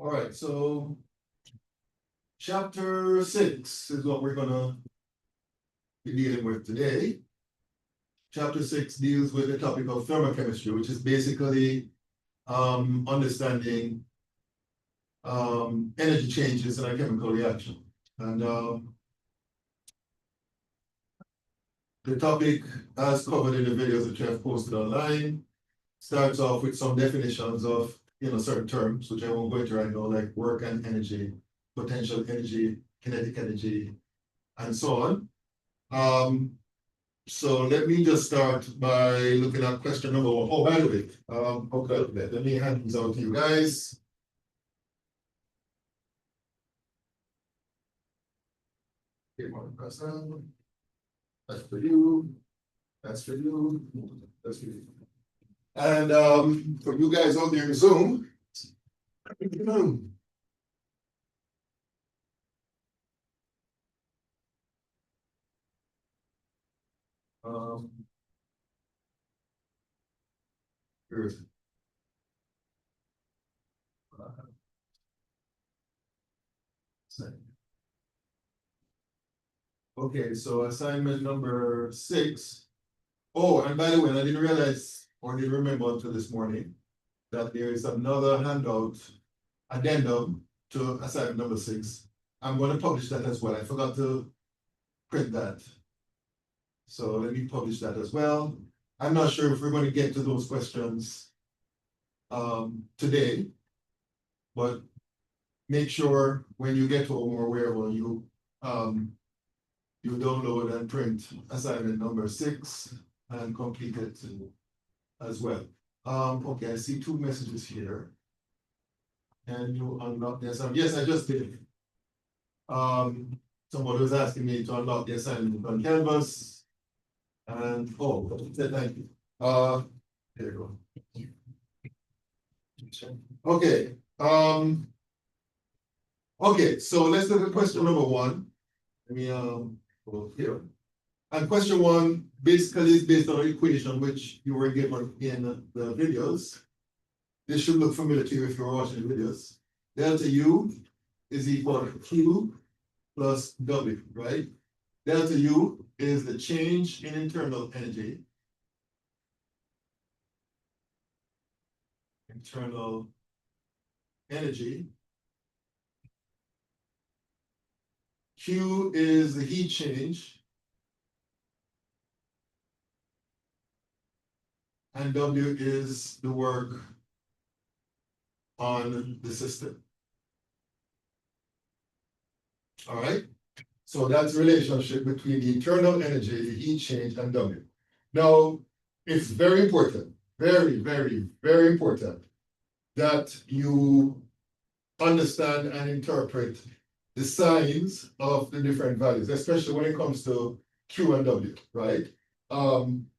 All right, so chapter 6 is what we're gonna be dealing with today. Chapter 6 deals with the topic of thermochemistry, which is basically understanding energy changes in a chemical reaction. And the topic, as covered in the videos that you have posted online, starts off with some definitions of certain terms, which I won't go into right now, like work and energy, potential energy, kinetic energy, and so on. So let me just start by looking at question number 1. Oh, by the way, okay, let me hand these out to you guys. Okay, that's for you. That's for you. That's for you. And for you guys out there in Zoom, here's okay, so assignment number 6. Oh, and by the way, I didn't realize or didn't remember until this morning that there is another handout addendum to assignment number 6. I'm going to publish that as well. I forgot to print that. So let me publish that as well. I'm not sure if we're going to get to those questions today, but make sure when you get home or wherever you download and print assignment number 6 and complete it as well. Okay, I see 2 messages here. And you unlock the assignment. Yes, I just did. Somebody was asking me to unlock the assignment on Canvas. And thank you. There you go. Okay. Okay, so let's look at question number 1. Let me go here. And question 1 basically is based on an equation which you were given in the videos. This should look familiar to you if you're watching the videos. Delta U is equal to Q plus W, right? Delta U is the change in internal energy. Internal energy. Q is the heat change. And W is the work on the system. All right? So that's the relationship between the internal energy, the heat change, and W. Now, it's very important, very, very, very important that you understand and interpret the signs of the different values, especially when it comes to Q and W, right?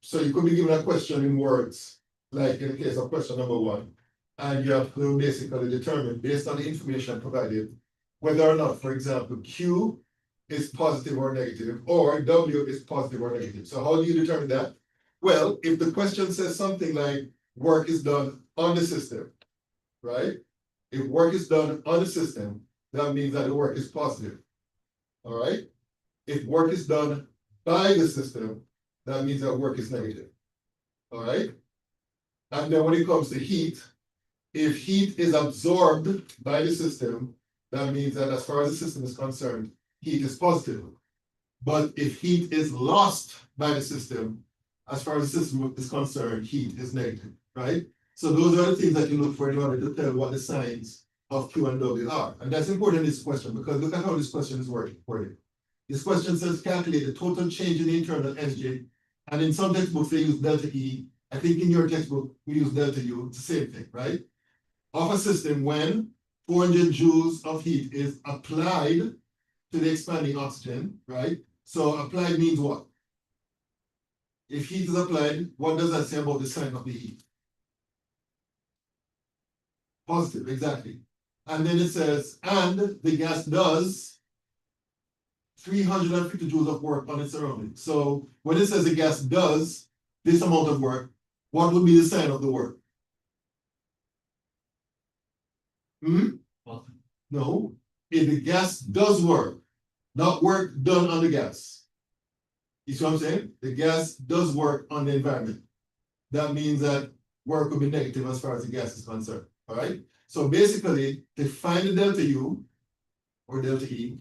So you could be given a question in words, like in the case of question number 1, and you have to basically determine, based on the information provided, whether or not, for example, Q is positive or negative, or W is positive or negative. So how do you determine that? Well, if the question says something like work is done on the system, right? If work is done on the system, that means that the work is positive. All right? If work is done by the system, that means that work is negative. All right? And then when it comes to heat, if heat is absorbed by the system, that means that as far as the system is concerned, heat is positive. But if heat is lost by the system, as far as the system is concerned, heat is negative, right? So those are the things that you look for in order to tell what the signs of Q and W are. And that's important in this question, because look at how this question is worded. This question says calculate the total change in the internal energy. And in some textbooks, they use delta E. I think in your textbook, we use delta U. It's the same thing, right? Of a system when 400 joules of heat is applied to the expanding oxygen, right? So applied means what? If heat is applied, what does that say about the sign of the heat? Positive, exactly. And then it says, and the gas does 350 joules of work on its surroundings. So when it says the gas does this amount of work, what would be the sign of the work? No, if the gas does work, not work done on the gas. You see what I'm saying? The gas does work on the environment. That means that work will be negative as far as the gas is concerned. All right. So basically, to find the delta U or delta E,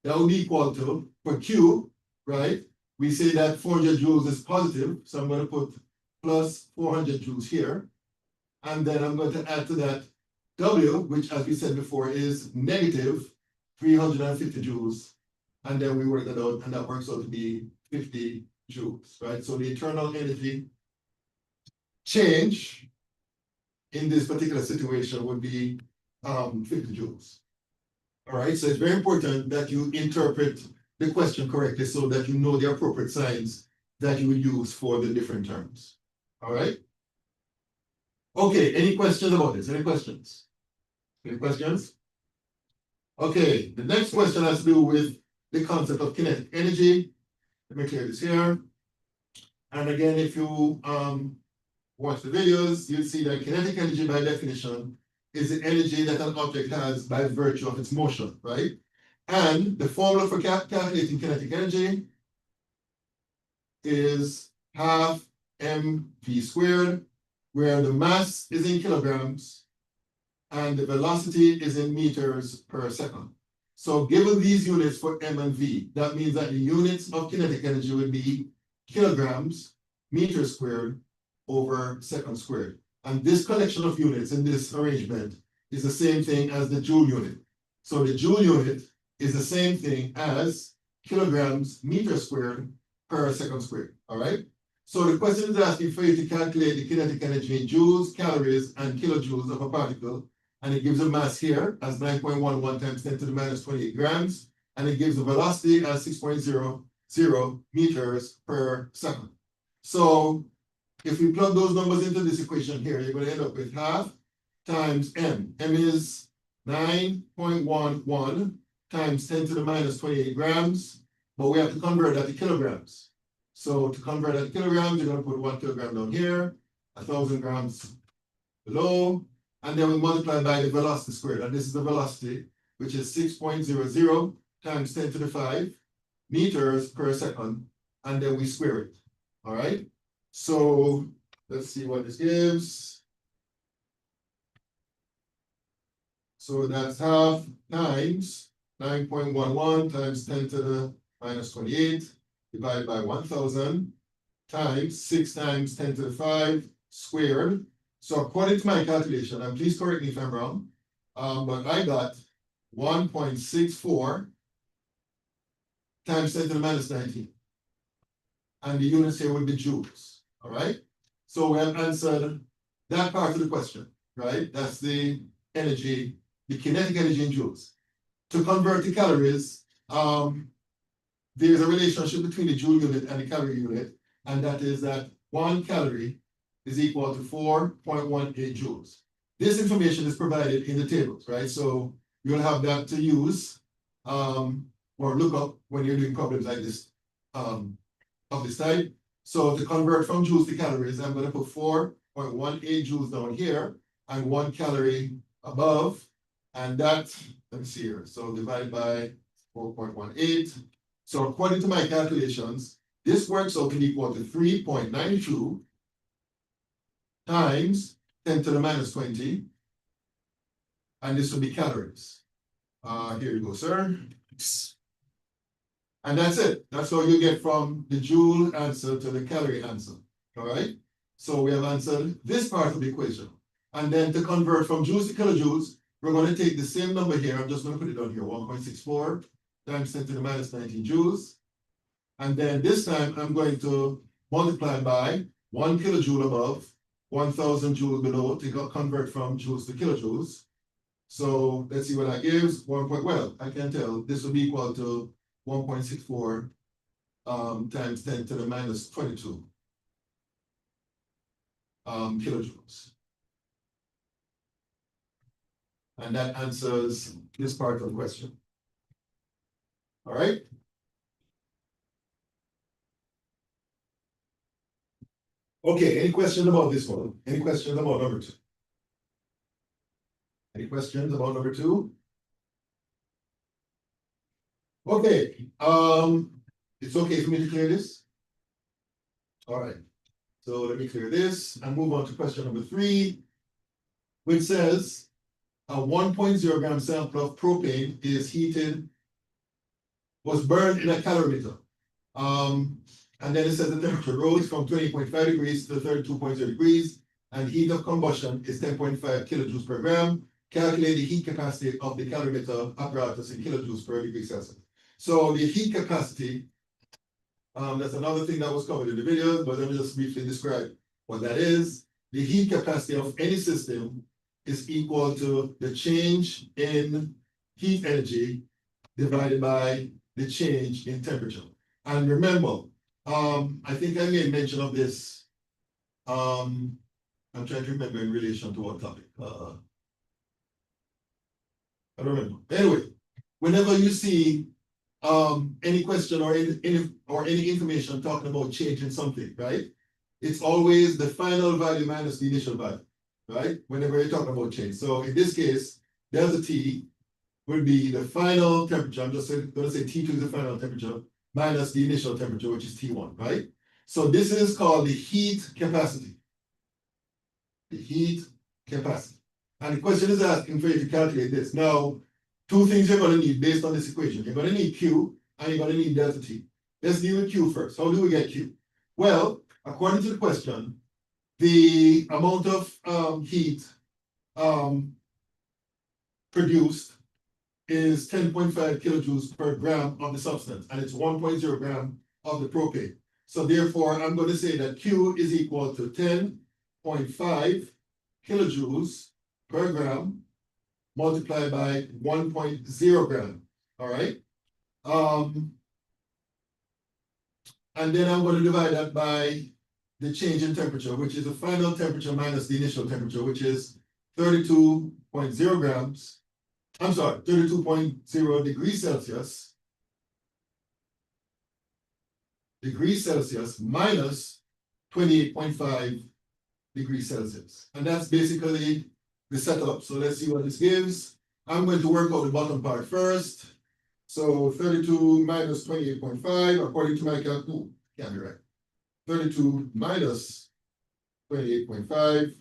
that will be equal to, for Q, right? We say that 400 joules is positive, so I'm going to put plus 400 joules here. And then I'm going to add to that W, which, as we said before, is negative 350 joules. And then we work that out, and that works out to be 50 joules, right? So the internal energy change in this particular situation would be 50 joules. All right, so it's very important that you interpret the question correctly so that you know the appropriate signs that you would use for the different terms. All right. Okay, any questions about this? Any questions? Any questions? Okay, the next question has to do with the concept of kinetic energy. Let me clear this here. And again, if you watch the videos, you'll see that kinetic energy by definition is the energy that an object has by virtue of its motion, right? And the formula for calculating kinetic energy is half mv squared, where the mass is in kilograms and the velocity is in meters per second. So given these units for m and v, that means that the units of kinetic energy would be kilograms, meters squared, over second squared. And this collection of units in this arrangement is the same thing as the joule unit. So the joule unit is the same thing as kilograms meters squared per second squared, all right? So the question is asking for you to calculate the kinetic energy in joules, calories, and kilojoules of a particle, and it gives a mass here as 9.11 times 10 to the minus 28 grams, and it gives the velocity as 6.00 meters per second. So if we plug those numbers into this equation here, you're going to end up with half times m. M is 9.11 times 10 to the minus 28 grams, but we have to convert that to kilograms. So to convert that to kilograms, you're going to put 1 kilogram down here, 1,000 grams below, and then we multiply by the velocity squared. And this is the velocity, which is 6.00 times 10 to the 5 meters per second, and then we square it. All right? So let's see what this gives. So that's half times 9.11 times 10 to the minus 28 divided by 1,000 times 6 times 10 to the 5 squared. So according to my calculation, and please correct me if I'm wrong, but I got 1.64 times 10 to the minus 19. And the units here will be joules. All right. So we have answered that part of the question, right? That's the energy, the kinetic energy in joules. To convert to calories, there's a relationship between the joule unit and the calorie unit, and that is that 1 calorie is equal to 4.18 joules. This information is provided in the tables, right? So you'll have that to use or look up when you're doing problems like this of this type. So to convert from joules to calories, I'm going to put 4.18 joules down here and 1 calorie above. And that, let me see here. So divided by 4.18. So according to my calculations, this works out to be equal to 3.92 times 10 to the minus 20. And this will be calories. Here you go, sir. And that's it. That's how you get from the joule answer to the calorie answer. All right. So we have answered this part of the equation. And then to convert from joules to kilojoules, we're going to take the same number here. I'm just going to put it down here, 1.64 times 10 to the minus 19 joules. And then this time I'm going to multiply by 1 kilojoule above, 1,000 joules below to convert from joules to kilojoules. So let's see what that gives. Well, I can tell this will be equal to 1.64 times 10 to the minus 22 kilojoules. And that answers this part of the question. All right. Okay, any questions about this one? Any questions about number 2? Any questions about number two? Okay, it's okay for me to clear this? All right, so let me clear this and move on to question number three, which says a 1.0 gram sample of propane was burned in a calorimeter. And then it says the temperature rose from 20.5 degrees to 32.0 degrees, and heat of combustion is 10.5 kilojoules per gram. Calculate the heat capacity of the calorimeter apparatus in kilojoules per degree Celsius. So the heat capacity, that's another thing that was covered in the video, but let me just briefly describe what that is. The heat capacity of any system is equal to the change in heat energy divided by the change in temperature. And remember, I think I made mention of this. I'm trying to remember in relation to what topic. I don't remember. Anyway, whenever you see any question or any information talking about changing something, right? It's always the final value minus the initial value, right? Whenever you're talking about change. So in this case, delta T would be the final temperature. I'm just going to say T2 is the final temperature minus the initial temperature, which is T1, right? So this is called the heat capacity. The heat capacity. And the question is asking for you to calculate this. Now, two things you're going to need based on this equation. You're going to need Q and you're going to need delta T. Let's deal with Q first. How do we get Q? Well, according to the question, the amount of heat produced is 10.5 kilojoules per gram of the substance, and it's 1.0 gram of the propane. So therefore, I'm going to say that Q is equal to 10.5 kilojoules per gram multiplied by 1.0 gram. All right. And then I'm going to divide that by the change in temperature, which is the final temperature minus the initial temperature, which is 32.0 grams. I'm sorry, 32.0 degrees Celsius minus 28.5 degrees Celsius. And that's basically the setup. So let's see what this gives. I'm going to work out the bottom part first. So 32 minus 28.5, according to my calculation, can't be right. 32 minus 28.5.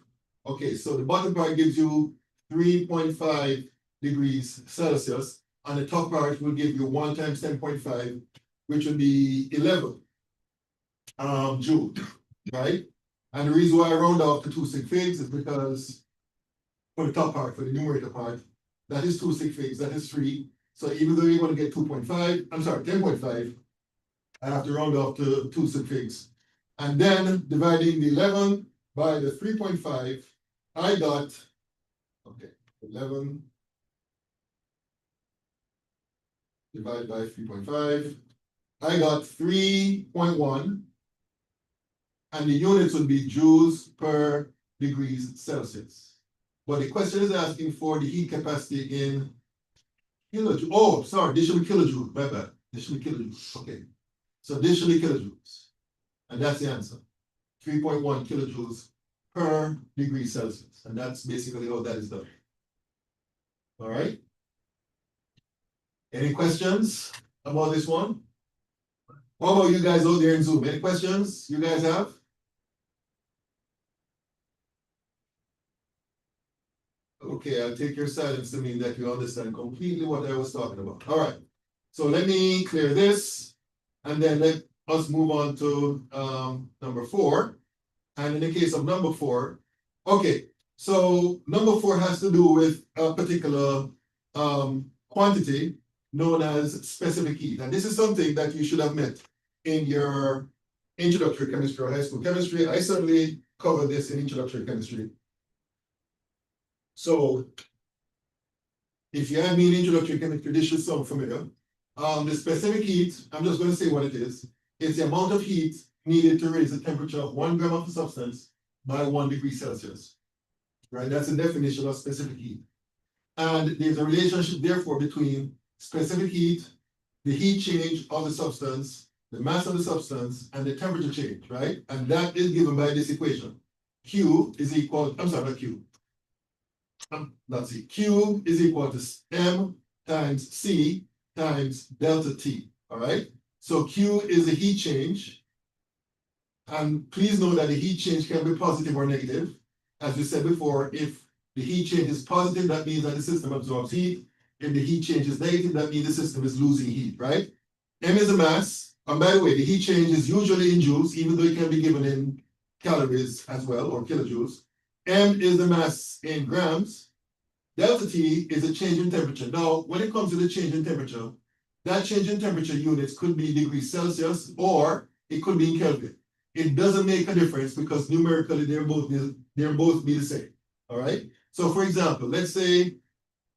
Okay, so the bottom part gives you 3.5 degrees Celsius, and the top part will give you 1 times 10.5, which would be 11 joule, right? And the reason why I round off to 2 sig figs is because for the top part, for the numerator part, that is 2 sig figs, that is 3. So even though you're going to get 2.5, I'm sorry, 10.5, I have to round off to 2 sig figs. And then dividing the 11 by the 3.5, I got, okay, 11 divided by 3.5, I got 3.1, and the units would be joules per degrees Celsius. But the question is asking for the heat capacity in kilojoules. Oh, sorry, this should be kilojoules, my bad. This should be kilojoules, okay. So this should be kilojoules, and that's the answer. 3.1 kilojoules per degree Celsius, and that's basically how that is done. All right. Any questions about this one? What about you guys out there in Zoom? Any questions you guys have? Okay, I'll take your silence to mean that you understand completely what I was talking about. All right. So let me clear this, and then let us move on to number 4. And in the case of number 4, okay, so number 4 has to do with a particular quantity known as specific heat. And this is something that you should have met in your introductory chemistry or high school chemistry. I certainly covered this in introductory chemistry. So if you have me in introductory chemistry, this should sound familiar. The specific heat, I'm just going to say what it is. It's the amount of heat needed to raise the temperature of 1 gram of the substance by 1 degree Celsius. Right? That's the definition of specific heat. And there's a relationship, therefore, between specific heat, the heat change of the substance, the mass of the substance, and the temperature change, right? And that is given by this equation. Q is equal, I'm sorry, not Q. let's see, Q is equal to M times C times delta T, all right? So Q is a heat change. And please know that the heat change can be positive or negative. As we said before, if the heat change is positive, that means that the system absorbs heat. If the heat change is negative, that means the system is losing heat, right? M is the mass. And by the way, the heat change is usually in joules, even though it can be given in calories as well, or kilojoules. M is the mass in grams. Delta T is a change in temperature. Now, when it comes to the change in temperature, that change in temperature units could be degrees Celsius or it could be in Kelvin. It doesn't make a difference because numerically they're both be the same. All right. So for example, let's say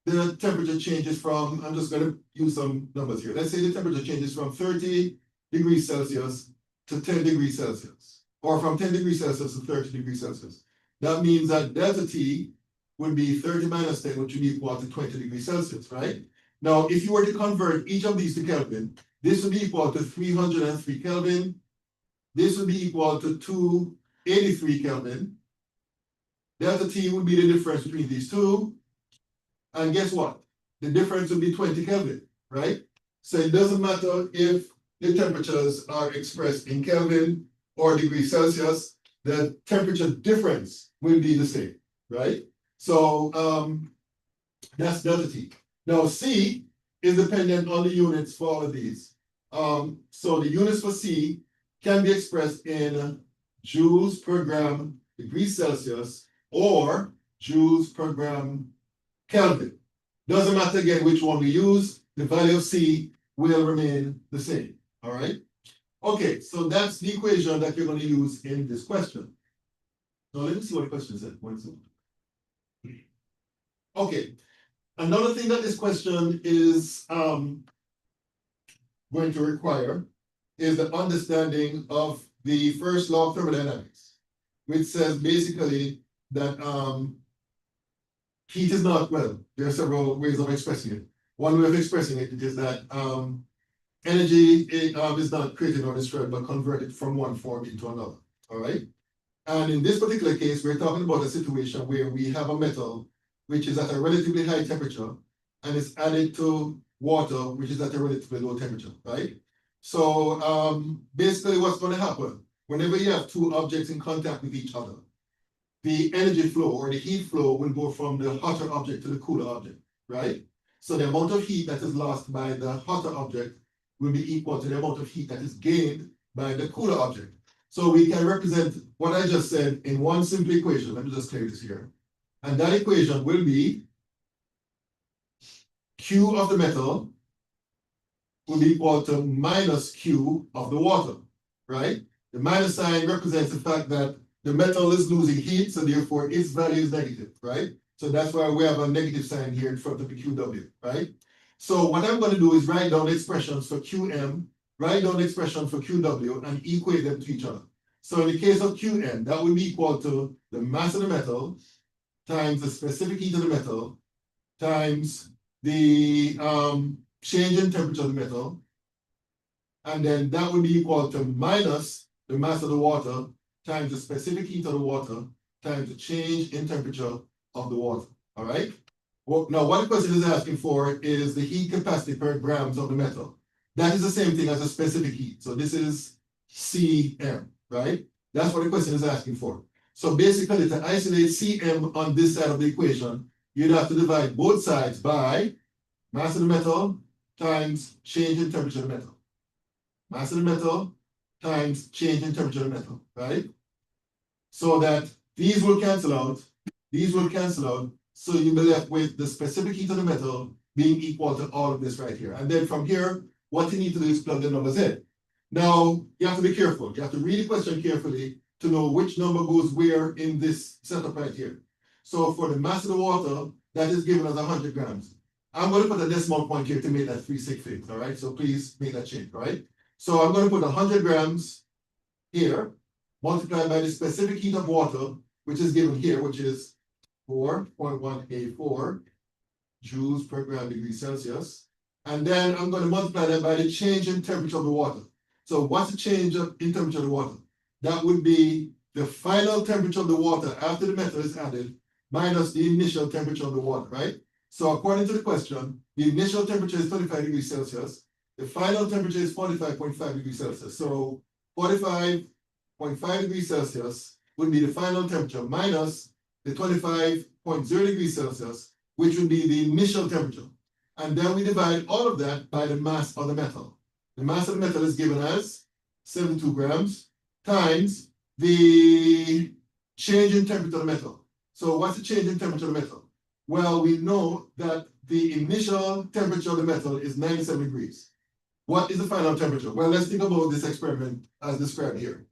the temperature changes from, I'm just going to use some numbers here. Let's say the temperature changes from 30 degrees Celsius to 10 degrees Celsius, or from 10 degrees Celsius to 30 degrees Celsius. That means that delta T would be 30 minus 10, which would be equal to 20 degrees Celsius, right? Now, if you were to convert each of these to Kelvin, this would be equal to 303 Kelvin. This would be equal to 283 Kelvin. Delta T would be the difference between these two. And guess what? The difference would be 20 Kelvin, right? So it doesn't matter if the temperatures are expressed in Kelvin or degrees Celsius, the temperature difference will be the same, right? So that's delta T. Now C is dependent on the units for all of these. So the units for C can be expressed in joules per gram degrees Celsius or joules per gram Kelvin. Doesn't matter again which one we use, the value of C will remain the same, all right? Okay, so that's the equation that you're going to use in this question. Now let me see what the question said. Okay, another thing that this question is going to require is the understanding of the first law of thermodynamics, which says basically that heat is not, well, there are several ways of expressing it. One way of expressing it is that energy is not created or destroyed, but converted from one form into another, all right? And in this particular case, we're talking about a situation where we have a metal which is at a relatively high temperature and is added to water, which is at a relatively low temperature, right? So basically what's going to happen, whenever you have two objects in contact with each other, the energy flow or the heat flow will go from the hotter object to the cooler object, right? So the amount of heat that is lost by the hotter object will be equal to the amount of heat that is gained by the cooler object. So we can represent what I just said in one simple equation. Let me just clear this here. And that equation will be Q of the metal will be equal to minus Q of the water, right? The minus sign represents the fact that the metal is losing heat, so therefore its value is negative, right? So that's why we have a negative sign here in front of the QW, right? So what I'm going to do is write down expressions for QM, write down expression for QW, and equate them to each other. So in the case of QM, that will be equal to the mass of the metal times the specific heat of the metal times the change in temperature of the metal, and then that would be equal to minus the mass of the water times the specific heat of the water times the change in temperature of the water, all right? Well, now what the question is asking for is the heat capacity per grams of the metal. That is the same thing as the specific heat. So this is Cm, right? That's what the question is asking for. So basically to isolate Cm on this side of the equation, you'd have to divide both sides by mass of the metal times change in temperature of the metal. Mass of the metal times change in temperature of the metal, right? So that these will cancel out, these will cancel out, so you'll be left with the specific heat of the metal being equal to all of this right here. And then from here, what you need to do is plug the numbers in. Now, you have to be careful. You have to read the question carefully to know which number goes where in this setup right here. So for the mass of the water, that is given as 100 grams. I'm going to put a decimal point here to make that 368, all right? So please make that change, all right? So I'm going to put 100 grams here, multiplied by the specific heat of water, which is given here, which is 4.184 joules per gram degree Celsius. And then I'm going to multiply that by the change in temperature of the water. So what's the change in temperature of the water? That would be the final temperature of the water after the metal is added minus the initial temperature of the water, right? So according to the question, the initial temperature is 25 degrees Celsius. The final temperature is 45.5 degrees Celsius. So 45.5 degrees Celsius would be the final temperature minus the 25.0 degrees Celsius, which would be the initial temperature. And then we divide all of that by the mass of the metal. The mass of the metal is given as 72 grams times the change in temperature of the metal. So what's the change in temperature of the metal? Well, we know that the initial temperature of the metal is 97 degrees. What is the final temperature? Well, let's think about this experiment as described here.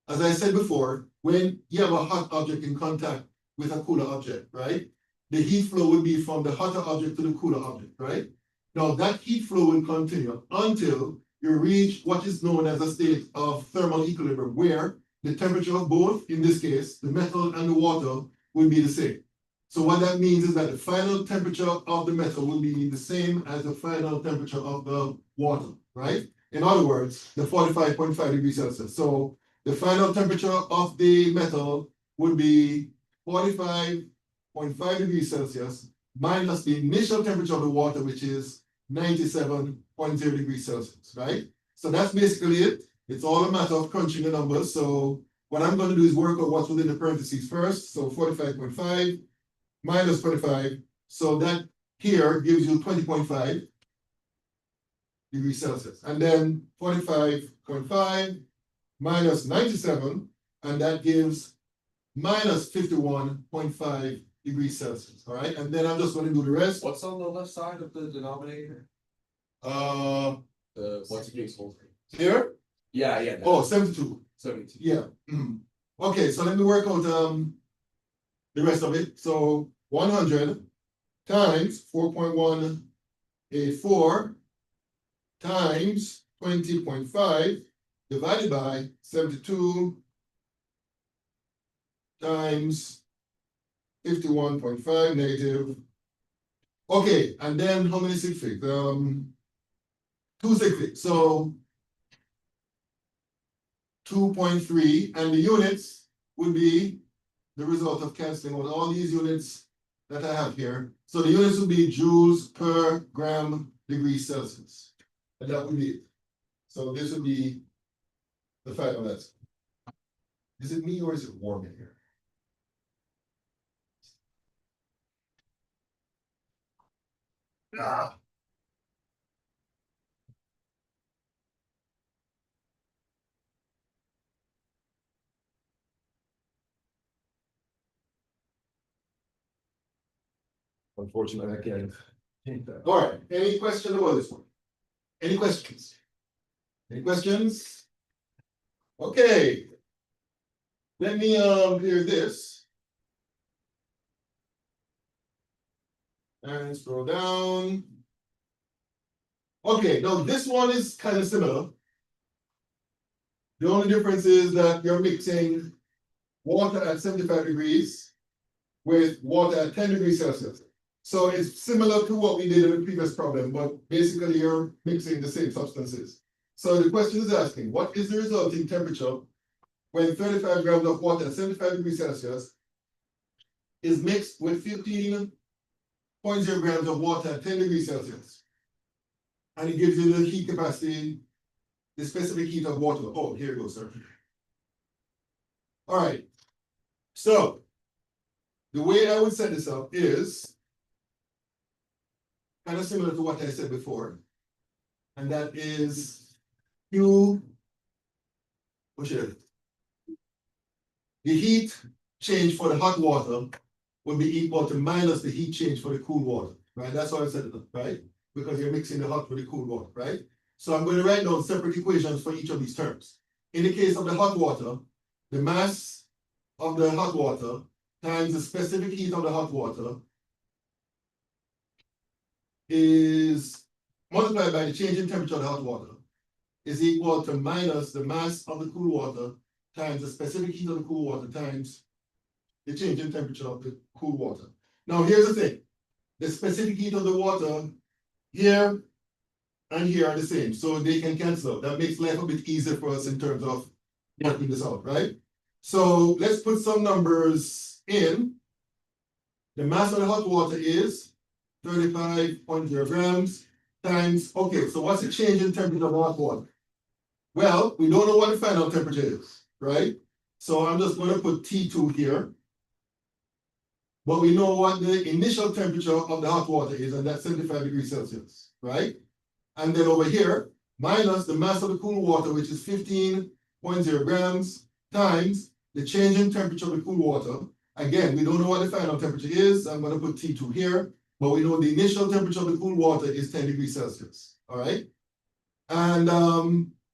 As I said before, when you have a hot object in contact with a cooler object, right? The heat flow would be from the hotter object to the cooler object, right? Now that heat flow will continue until you reach what is known as a state of thermal equilibrium, where the temperature of both, in this case, the metal and the water, will be the same. So what that means is that the final temperature of the metal will be the same as the final temperature of the water, right? In other words, the 45.5 degrees Celsius. So the final temperature of the metal would be 45.5 degrees Celsius minus the initial temperature of the water, which is 97.0 degrees Celsius, right? So that's basically it. It's all a matter of crunching the numbers. So what I'm going to do is work out what's within the parentheses first. So 45.5 minus 25. So that here gives you 20.5 degrees Celsius. And then 45.5 minus 97, and that gives minus 51.5 degrees Celsius. All right. And then I'm just going to do the rest. What's on the left side of the denominator? What's the useful? Here? Yeah. Oh, 72. 72. Yeah. Okay, so let me work out the rest of it. So 100 times 4.184 times 20.5 divided by 72 times 51.5 negative. Okay, and then how many sig figs? 2 sig figs. So 2.3, and the units would be the result of canceling out all these units that I have here. So the units would be joules per gram degree Celsius. And that would be it. So this would be the final answer. Is it me or is it warm in here? Ah. Unfortunately, I can't change that. All right, any questions about this one? Any questions? Any questions? Okay. Let me clear this. And scroll down. Okay, now this one is kind of similar. The only difference is that you're mixing water at 75 degrees with water at 10 degrees Celsius. So it's similar to what we did in the previous problem, but basically you're mixing the same substances. So the question is asking, what is the resulting temperature when 35 grams of water at 75 degrees Celsius is mixed with 15.0 grams of water at 10 degrees Celsius? And it gives you the heat capacity, the specific heat of water. Oh, here you go, sir. All right. So the way I would set this up is kind of similar to what I said before. And that is Q, what should it? The heat change for the hot water will be equal to minus the heat change for the cool water, right? That's how I set it up, right? Because you're mixing the hot with the cool water, right? So I'm going to write down separate equations for each of these terms. In the case of the hot water, the mass of the hot water times the specific heat of the hot water is multiplied by the change in temperature of the hot water is equal to minus the mass of the cool water times the specific heat of the cool water times the change in temperature of the cool water. Now here's the thing. The specific heat of the water here and here are the same, so they can cancel. That makes life a bit easier for us in terms of working this out, right? So let's put some numbers in. the mass of the hot water is 35.0 grams times, okay, so what's the change in temperature of hot water? Well, we don't know what the final temperature is, right? So I'm just going to put T2 here. But we know what the initial temperature of the hot water is, and that's 75 degrees Celsius, right? And then over here, minus the mass of the cool water, which is 15.0 grams, times the change in temperature of the cool water. Again, we don't know what the final temperature is. I'm going to put T2 here, but we know the initial temperature of the cool water is 10 degrees Celsius, all right? And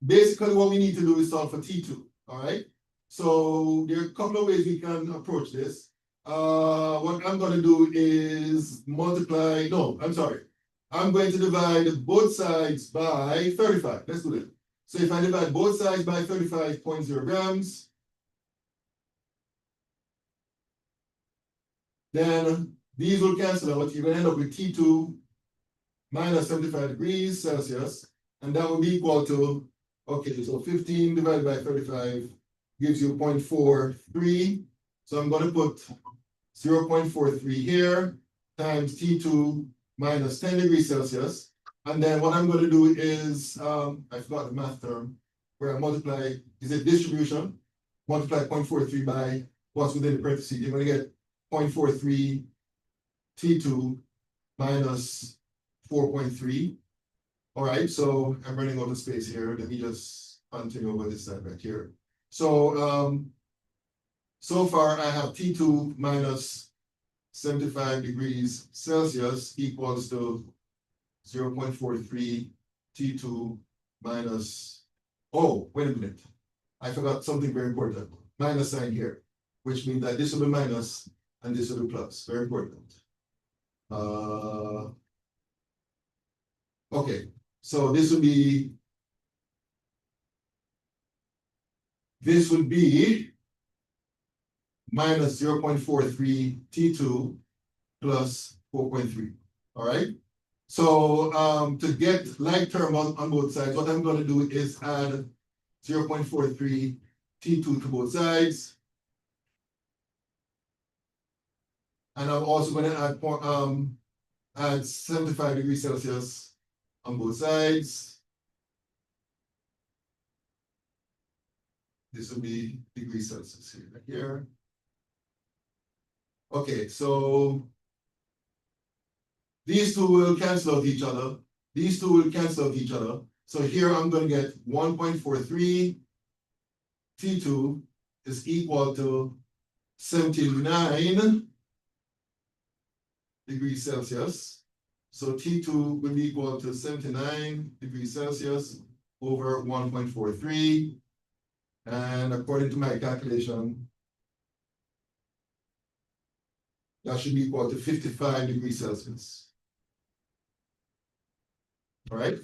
basically what we need to do is solve for T2, all right? So there are a couple of ways we can approach this. What I'm going to do is multiply, no, I'm sorry. I'm going to divide both sides by 35. Let's do that. So if I divide both sides by 35.0 grams, then these will cancel out. You're going to end up with T2 minus 75 degrees Celsius, and that will be equal to, okay, so 15 divided by 35 gives you 0.43. So I'm going to put 0.43 here times T2 minus 10 degrees Celsius. And then what I'm going to do is, I forgot the math term, where I multiply, is it distribution? Multiply 0.43 by what's within the parentheses. You're going to get 0.43 T2 minus 4.3. All right, so I'm running out of space here. Let me just continue over this side back here. So, so far I have T2 minus 75 degrees Celsius equals to 0.43 T2 minus, oh, wait a minute. I forgot something very important. Minus sign here, which means that this will be minus and this will be plus. Very important. Okay, so this would be minus 0.43 T2 plus 4.3. All right. So to get like term on both sides, what I'm going to do is add 0.43 T2 to both sides. And I'm also going to add 75 degrees Celsius on both sides. This will be degrees Celsius here. Okay, so these two will cancel out each other. These two will cancel out each other. So here I'm going to get 1.43 T2 is equal to 79 degrees Celsius. So T2 will be equal to 79 degrees Celsius over 1.43. And according to my calculation, that should be equal to 55 degrees Celsius. All right?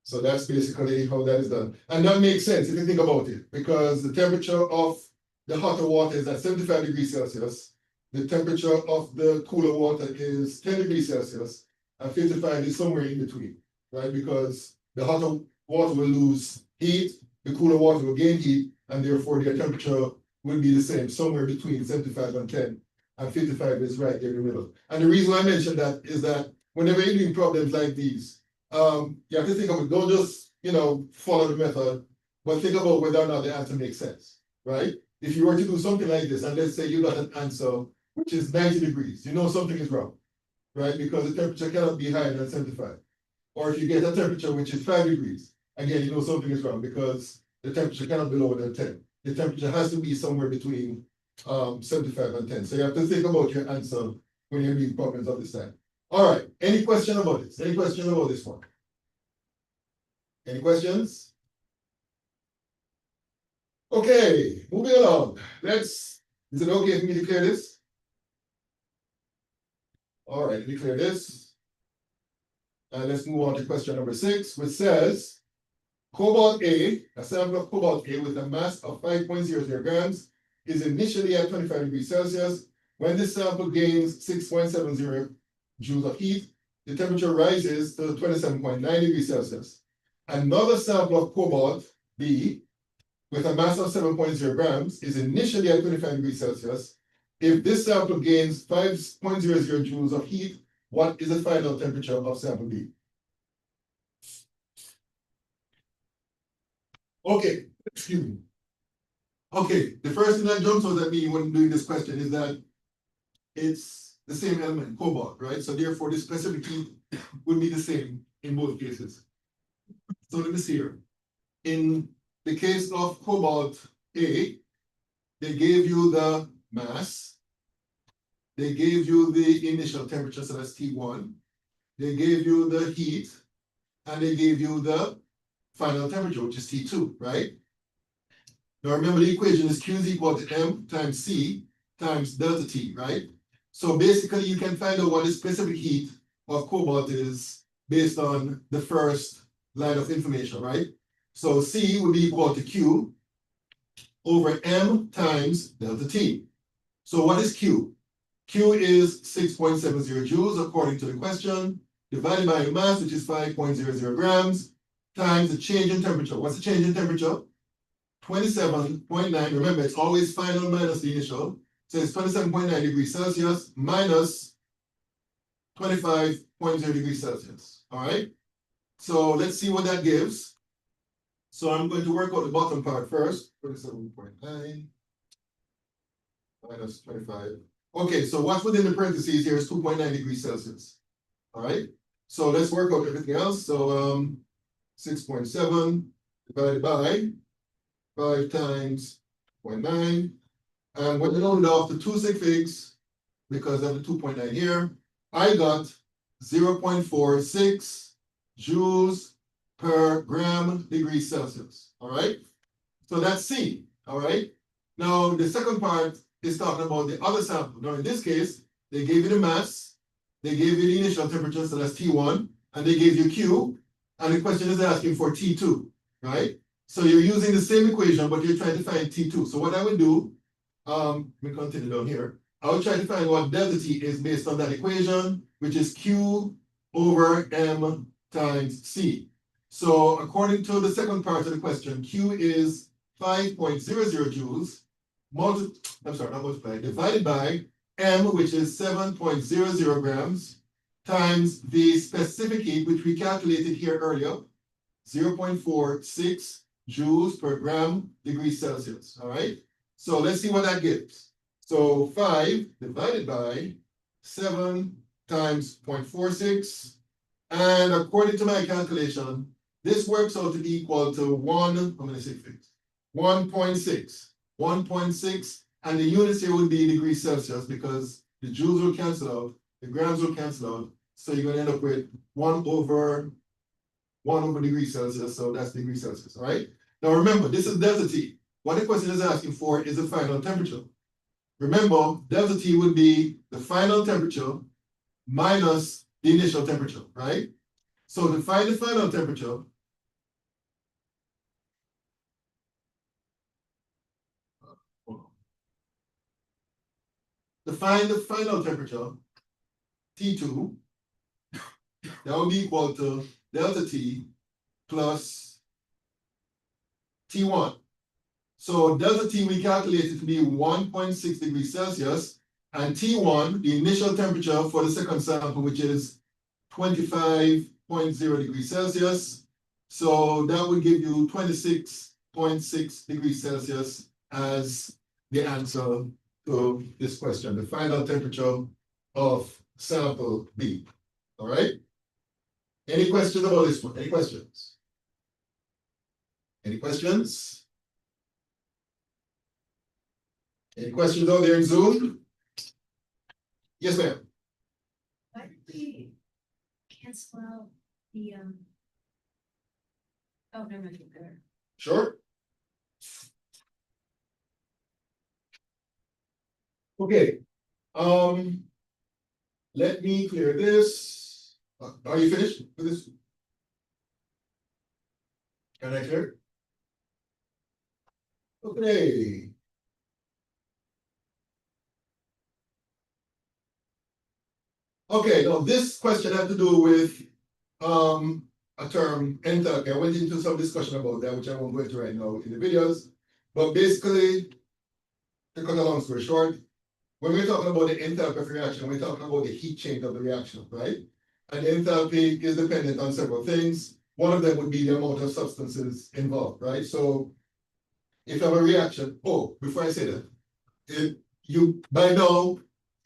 So that's basically how that is done. And that makes sense if you think about it, because the temperature of the hotter water is at 75 degrees Celsius. The temperature of the cooler water is 10 degrees Celsius, and 55 is somewhere in between, right? Because the hotter water will lose heat, the cooler water will gain heat, and therefore their temperature will be the same, somewhere between 75 and 10, and 55 is right there in the middle. And the reason I mentioned that is that whenever you're doing problems like these, you have to think of it, don't just, follow the method, but think about whether or not the answer makes sense, right? If you were to do something like this, and let's say you got an answer which is 90 degrees, you know something is wrong, right? Because the temperature cannot be higher than 75. Or if you get a temperature which is 5 degrees, again, you know something is wrong because the temperature cannot be lower than 10. The temperature has to be somewhere between 75 and 10. So you have to think about your answer when you're doing problems of this time. All right, any question about this? Any question about this one? Any questions? Okay, moving along. Is it okay for me to clear this? All right, let me clear this. And let's move on to question number 6, which says, cobalt A, a sample of cobalt A with a mass of 5.00 grams is initially at 25 degrees Celsius. When this sample gains 6.70 joules of heat, the temperature rises to 27.9 degrees Celsius. Another sample of cobalt B with a mass of 7.0 grams is initially at 25 degrees Celsius. if this sample gains 5.00 joules of heat, what is the final temperature of sample B? Okay, excuse me. Okay, the first thing that jumps out at me when doing this question is that it's the same element, cobalt, right? So therefore, the specific heat would be the same in both cases. So let me see here. In the case of cobalt A, they gave you the mass. They gave you the initial temperature, so that's T1. They gave you the heat, and they gave you the final temperature, which is T2, right? Now remember, the equation is Q is equal to M times C times delta T, right? So basically, you can find out what the specific heat of cobalt is based on the first line of information, right? So C would be equal to Q over M times delta T. So what is Q? Q is 6.70 joules according to the question, divided by the mass, which is 5.00 grams, times the change in temperature. What's the change in temperature? 27.9, remember it's always final minus the initial, so it's 27.9 degrees Celsius minus 25.0 degrees Celsius, all right? So let's see what that gives. So I'm going to work out the bottom part first, 27.9 minus 25. Okay, so what's within the parentheses here is 2.9 degrees Celsius, all right? So let's work out everything else. So 6.7 divided by 5 times 0.9. And when you round off the two sig figs, because of the 2.9 here, I got 0.46 joules per gram degree Celsius. All right. So that's C. All right. Now the second part is talking about the other sample. Now in this case, they gave you the mass, they gave you the initial temperature, so that's T1, and they gave you Q, and the question is asking for T2, right? So you're using the same equation, but you're trying to find T2. So what I would do, let me continue down here. I would try to find what delta T is based on that equation, which is Q over M times C. So according to the second part of the question, Q is 5.00 joules, divided by M, which is 7.00 grams, times the specific heat, which we calculated here earlier, 0.46 joules per gram degree Celsius, all right? So let's see what that gives. So 5 divided by 7 times 0.46, and according to my calculation, this works out to be equal to 1.6, and the units here would be degrees Celsius because the joules will cancel out, the grams will cancel out, so you're gonna end up with 1 over degrees Celsius, so that's degrees Celsius, all right? Now remember, this is delta T. What the question is asking for is the final temperature. Remember, delta T would be the final temperature minus the initial temperature, right? So to find the final temperature, T2, that would be equal to delta T plus T1. So delta T we calculated to be 1.6 degrees Celsius, and T1, the initial temperature for the second sample, which is 25.0 degrees Celsius. So that would give you 26.6 degrees Celsius as the answer to this question, the final temperature of sample B. All right? Any questions about this one? Any questions? Any questions? Any questions out there in Zoom? Yes, ma'am. Why did we cancel out the, oh, never mind, there. Sure. Okay. Let me clear this. Are you finished with this? Can I clear? Okay. Okay, now this question had to do with a term enthalpy. I went into some discussion about that, which I won't go into right now in the videos. But basically, to cut a long story short, when we're talking about the enthalpy of reaction, we're talking about the heat change of the reaction, right? And enthalpy is dependent on several things. One of them would be the amount of substances involved, right? So if you have a reaction, oh, before I say that, if you by now,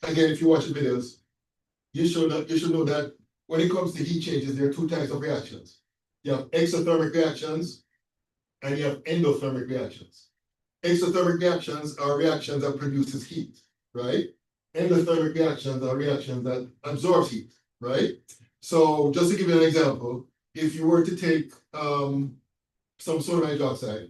again, if you watch the videos, you should know that when it comes to heat changes, there are two types of reactions. You have exothermic reactions and you have endothermic reactions. Exothermic reactions are reactions that produces heat, right? Endothermic reactions are reactions that absorb heat, right? So just to give you an example, if you were to take some sodium hydroxide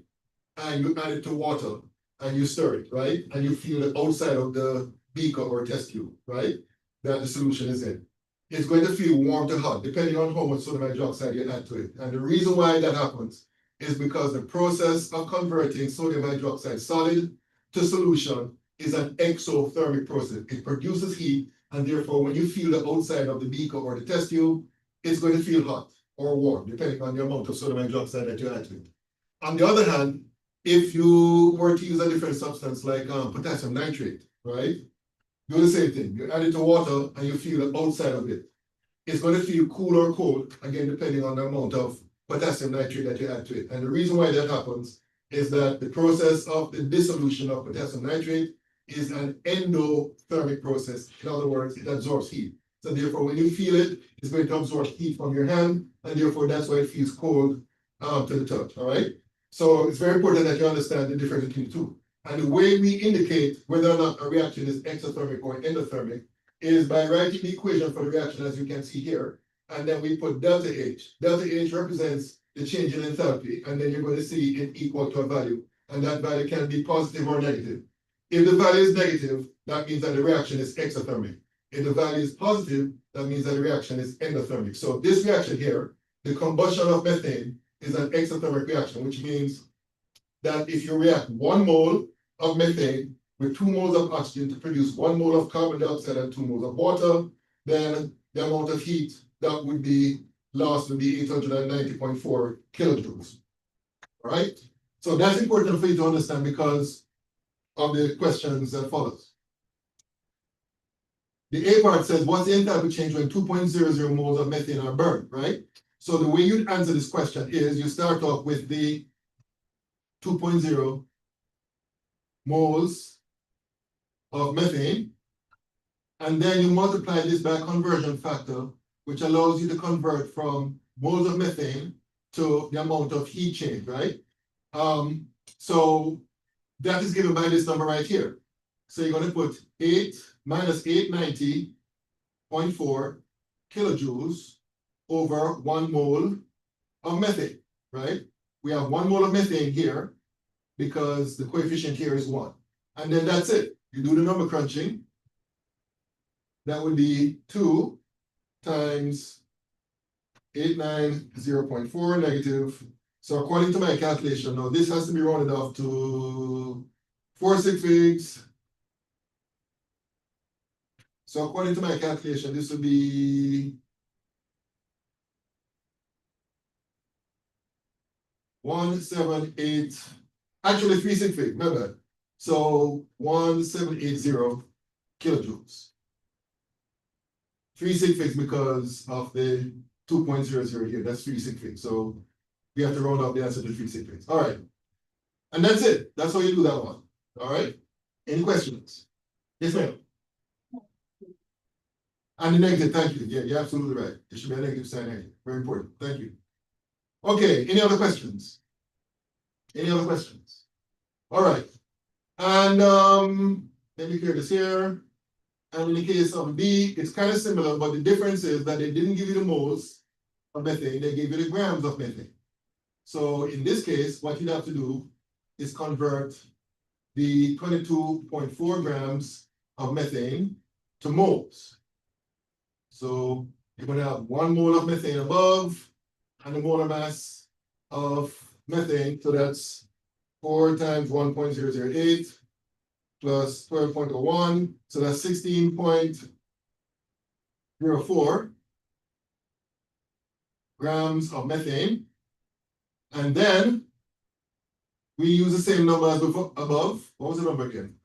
and you add it to water and you stir it, right? And you feel the outside of the beaker or test tube, right? That the solution is in. It's going to feel warm to hot, depending on how much sodium hydroxide you add to it. And the reason why that happens is because the process of converting sodium hydroxide solid to solution is an exothermic process. It produces heat, and therefore, when you feel the outside of the beaker or the test tube, it's going to feel hot or warm, depending on the amount of sodium hydroxide that you add to it. On the other hand, if you were to use a different substance like potassium nitrate, right? Do the same thing. You add it to water and you feel the outside of it. It's going to feel cool or cold, again, depending on the amount of potassium nitrate that you add to it. And the reason why that happens is that the process of the dissolution of potassium nitrate is an endothermic process. In other words, it absorbs heat. So therefore, when you feel it, it's going to absorb heat from your hand, and therefore that's why it feels cold to the touch, all right? So it's very important that you understand the difference between the two. And the way we indicate whether or not a reaction is exothermic or endothermic is by writing the equation for the reaction, as you can see here, and then we put delta H. Delta H represents the change in enthalpy, and then you're going to see it equal to a value, and that value can be positive or negative. If the value is negative, that means that the reaction is exothermic. If the value is positive, that means that the reaction is endothermic. So this reaction here, the combustion of methane, is an exothermic reaction, which means that if you react 1 mole of methane with 2 moles of oxygen to produce 1 mole of carbon dioxide and 2 moles of water, then the amount of heat that would be lost would be 890.4 kilojoules. All right? So that's important for you to understand because of the questions that follows. The A part says, what's the enthalpy change when 2.00 moles of methane are burned, right? So the way you'd answer this question is you start off with the 2.0 moles of methane, and then you multiply this by a conversion factor, which allows you to convert from moles of methane to the amount of heat change, right? So that is given by this number right here. So you're going to put 8 minus 890.4 kilojoules over 1 mole of methane, right? We have 1 mole of methane here because the coefficient here is 1. And then that's it. You do the number crunching. That would be 2 times 890.4 negative. So according to my calculation, now this has to be rounded off to 4 sig figs. So according to my calculation, this would be 178, actually 3 sig fig, my bad. So 1780 kilojoules. 3 sig figs because of the 2.00 here, that's 3 sig figs. So we have to round up the answer to 3 sig figs. All right. And that's it. That's how you do that one. All right. Any questions? Yes, ma'am. And the negative, thank you. Yeah, you're absolutely right. It should be a negative sign here. Very important. Thank you. Okay, any other questions? Any other questions? All right. And let me clear this here. And in the case of B, it's kind of similar, but the difference is that they didn't give you the moles of methane, they gave you the grams of methane. So in this case, what you'd have to do is convert the 22.4 grams of methane to moles. So you're going to have 1 mole of methane above and the molar mass of methane. So that's 4 times 1.008 plus 12.01. So that's 16.04 grams of methane. And then we use the same number as before, above. What was the number again?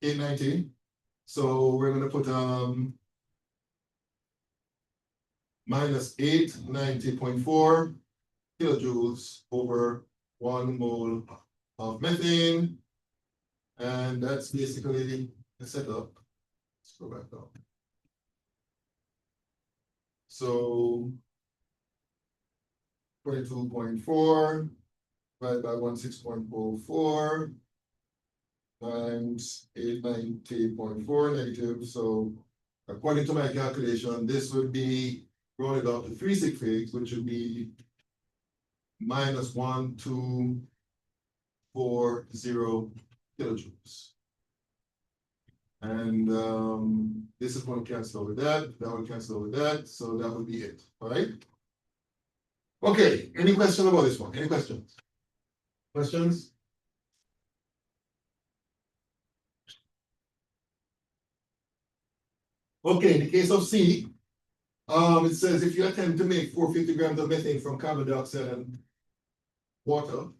890. So we're gonna put minus 890.4 kilojoules over 1 mole of methane. And that's basically the setup. Let's go back down. So 22.4 divided by 16.04 times 890.4 negative. So according to my calculation, this would be rounded up to 3 sig figs, which would be minus 1240 kilojoules. And this is going to cancel with that will cancel with that, so that would be it. All right. Okay, any question about this one? Any questions? Questions? Okay, in the case of C, it says if you attempt to make 450 grams of methane from carbon dioxide and water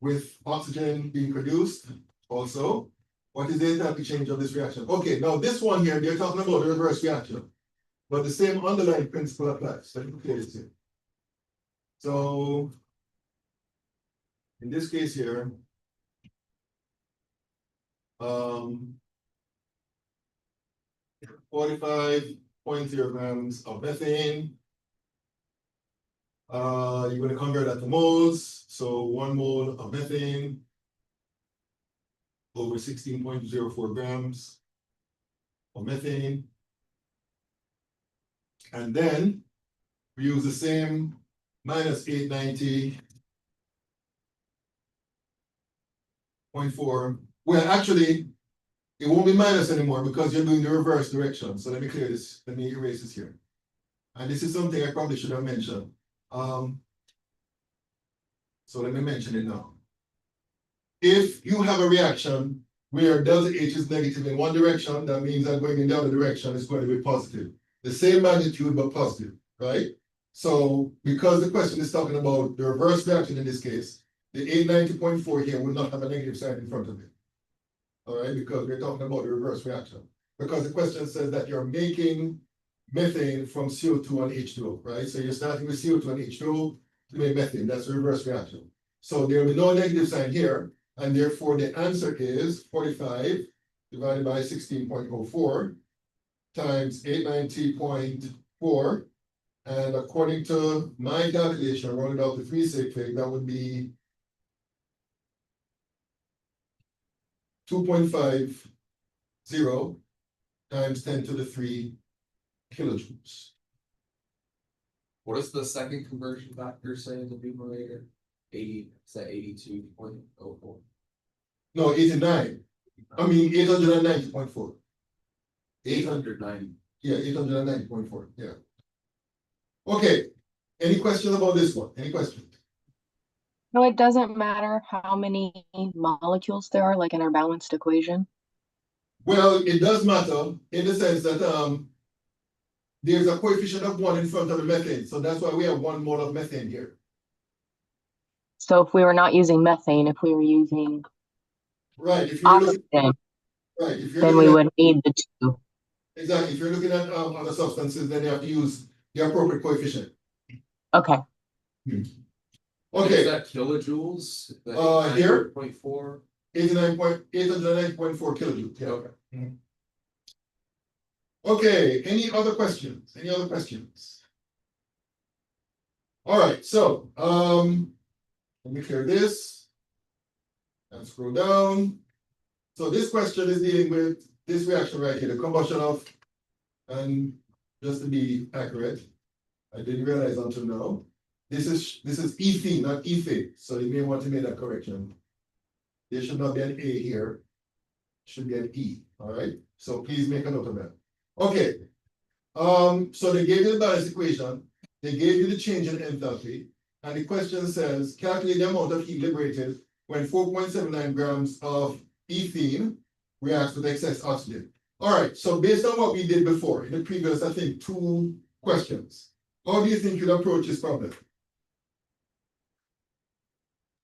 with oxygen being produced also, what is the enthalpy change of this reaction? Okay, now this one here, they're talking about the reverse reaction, but the same underlying principle applies. Let me clear this here. So in this case here, 45.0 grams of methane. You're going to convert that to moles. So 1 mole of methane over 16.04 grams of methane. And then we use the same minus 890.4. Well, actually, it won't be minus anymore because you're doing the reverse direction. So let me clear this. Let me erase this here. And this is something I probably should have mentioned. So let me mention it now. If you have a reaction where delta H is negative in one direction, that means that going in the other direction is going to be positive. The same magnitude, but positive, right? So because the question is talking about the reverse reaction in this case, the 890.4 here will not have a negative sign in front of it. All right, because we're talking about the reverse reaction. Because the question says that you're making methane from CO2 and H2O, right? So you're starting with CO2 and H2O to make methane. That's a reverse reaction. So there will be no negative sign here, and therefore the answer is 45 divided by 16.04 times 890.4. And according to my calculation, rounded out to 3 sig fig, that would be 2.50 times 10 to the 3 kilojoules. What is the second conversion factor say in the numerator? 80, is that 82.04? No, 89. I mean 890.4. 890. Yeah, 890.4. Yeah. Okay. Any questions about this one? Any questions? No, it doesn't matter how many molecules there are, like in our balanced equation. Well, it does matter in the sense that there's a coefficient of 1 in front of the methane. So that's why we have 1 mole of methane here. So if we were not using methane, if we were using Right. If you're looking, oxygen, right, if you're then looking we at, would need the two. exactly, if you're looking at other substances, then you have to use the appropriate coefficient. Okay. Is Okay, that kilojoules? Here? 0.4. 890.4 kilojoules. Yeah. Okay. Okay, any other questions? Any other questions? All right, so let me clear this and scroll down. So this question is dealing with this reaction right here, the combustion of, and just to be accurate, I didn't realize until now, this is ethene, not ethane. So you may want to make that correction. There should not be an A here, should be an E. All right, so please make a note of that. Okay, so they gave you the balanced equation, they gave you the change in enthalpy, and the question says calculate the amount of heat liberated when 4.79 grams of ethene reacts with excess oxygen. All right, so based on what we did before in the previous, I think, 2 questions, how do you think you'd approach this problem?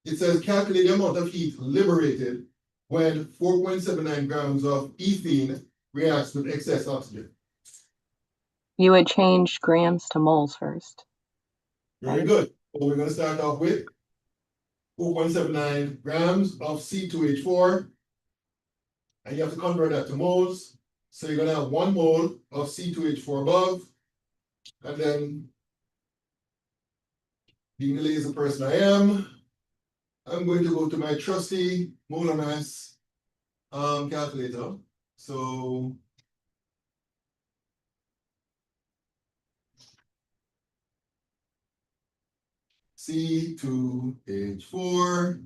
It says calculate the amount of heat liberated when 4.79 grams of ethene reacts with excess oxygen? You would change grams to moles first. Very good. So we're gonna start off with 4.79 grams of C2H4. And you have to convert that to moles. So you're gonna have 1 mole of C2H4 above. And then, being the lazy person I am, I'm going to go to my trusty molar mass calculator. So C2H4,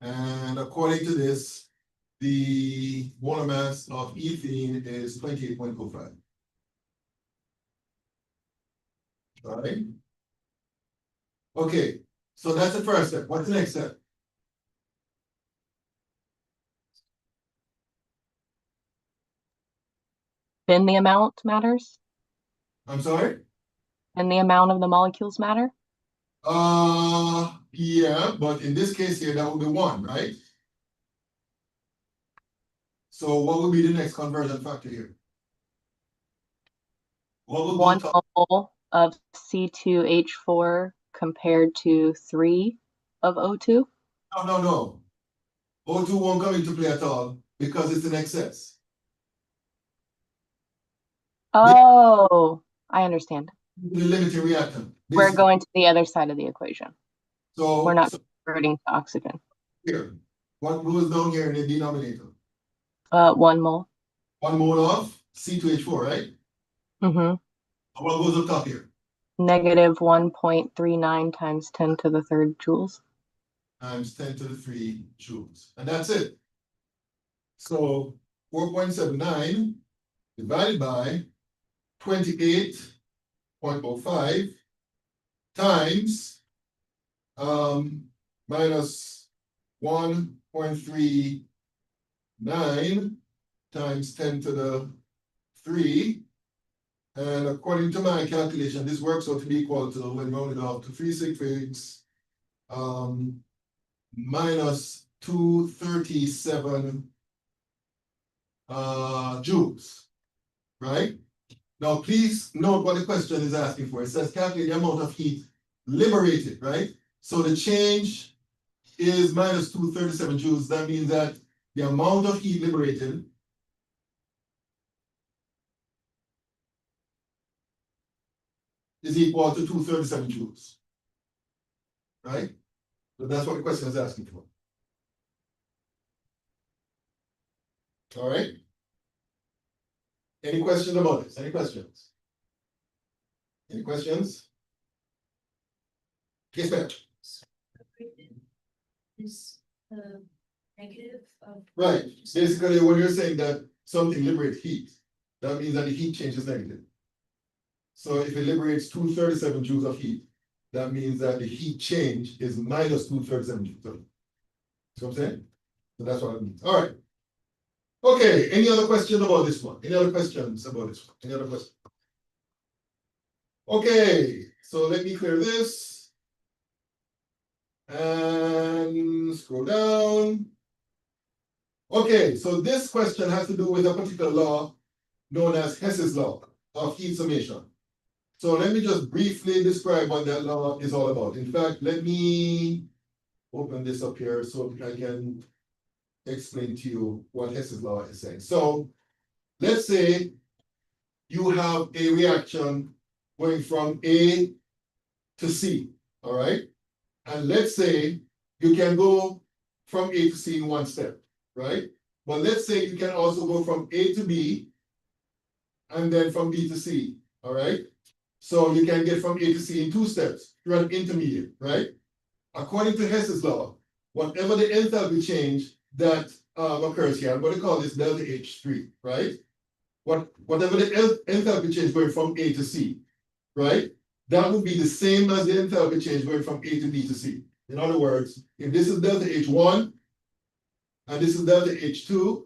and according to this, the molar mass of ethene is 28.05. All right. Okay, so that's the first step. What's the next step? Then the amount matters? I'm sorry? And the amount of the molecules matter? Yeah, but in this case here, that would be 1, right? So what would be the next conversion factor here? What would go 1 top? mole of C2H4 compared to 3 of O2? No. O2 won't come into play at all because it's in excess. Oh, I understand. The limiting reactant. We're Basically. going to the other side of the equation. So We're not so converting to oxygen. here, what goes down here in the denominator? 1 mole. 1 mole of C2H4, right? Mm-hmm. And what goes up top here? Negative 1.39 times 10 to the 3rd joules. Times 10 to the 3 joules. And that's it. So 4.79 divided by 28.05 times minus 1.39 times 10 to the 3. And according to my calculation, this works out to be equal to, when rounded off to 368, minus 237 joules, right? Now, please note what the question is asking for. It says calculate the amount of heat liberated, right? So the change is minus 237 joules. That means that the amount of heat liberated is equal to 237 joules, right? So that's what the question is asking for. All right. Any questions about this? Any questions? Any questions? Yes, ma'am. Is the negative of. Right. Basically, when you're saying that something liberates heat, that means that the heat change is negative. So if it liberates 237 joules of heat, that means that the heat change is minus 237 joules. See what I'm saying? So that's what it means. All right. Okay, any other questions about this one? Any other questions about this one? Any other questions? Okay, so let me clear this. And scroll down. Okay, so this question has to do with a particular law known as Hess's law of heat summation. So let me just briefly describe what that law is all about. In fact, let me open this up here so I can explain to you what Hess's law is saying. So let's say you have a reaction going from A to C, all right? And let's say you can go from A to C in 1 step, right? But let's say you can also go from A to B and then from B to C, all right? So you can get from A to C in 2 steps. You're an intermediate, right? According to Hess's law, whatever the enthalpy change that occurs here, I'm going to call this delta H3, right? Whatever the enthalpy change going from A to C, right? That would be the same as the enthalpy change going from A to B to C. In other words, if this is delta H1 and this is delta H2,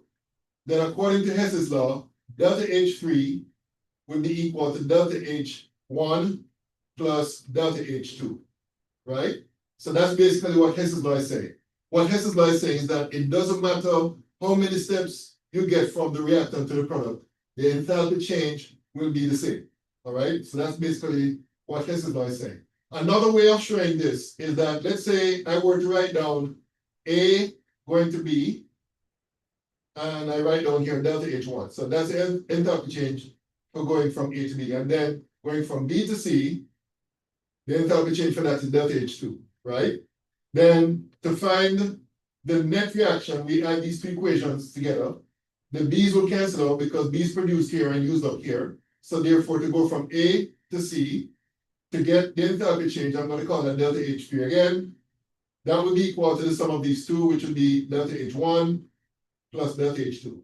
then according to Hess's law, delta H3 would be equal to delta H1 plus delta H2, right? So that's basically what Hess's law is saying. what Hess's law is saying is that it doesn't matter how many steps you get from the reactant to the product, the enthalpy change will be the same. All right, so that's basically what Hess's law is saying. Another way of showing this is that, let's say I were to write down A going to B, and I write down here delta H1. So that's the enthalpy change for going from A to B, and then going from B to C, the enthalpy change for that is delta H2, right? Then to find the net reaction, we add these two equations together. The B's will cancel out because B is produced here and used up here. So therefore, to go from A to C, to get the enthalpy change, I'm going to call that delta H3 again. That would be equal to the sum of these two, which would be delta H1 plus delta H2.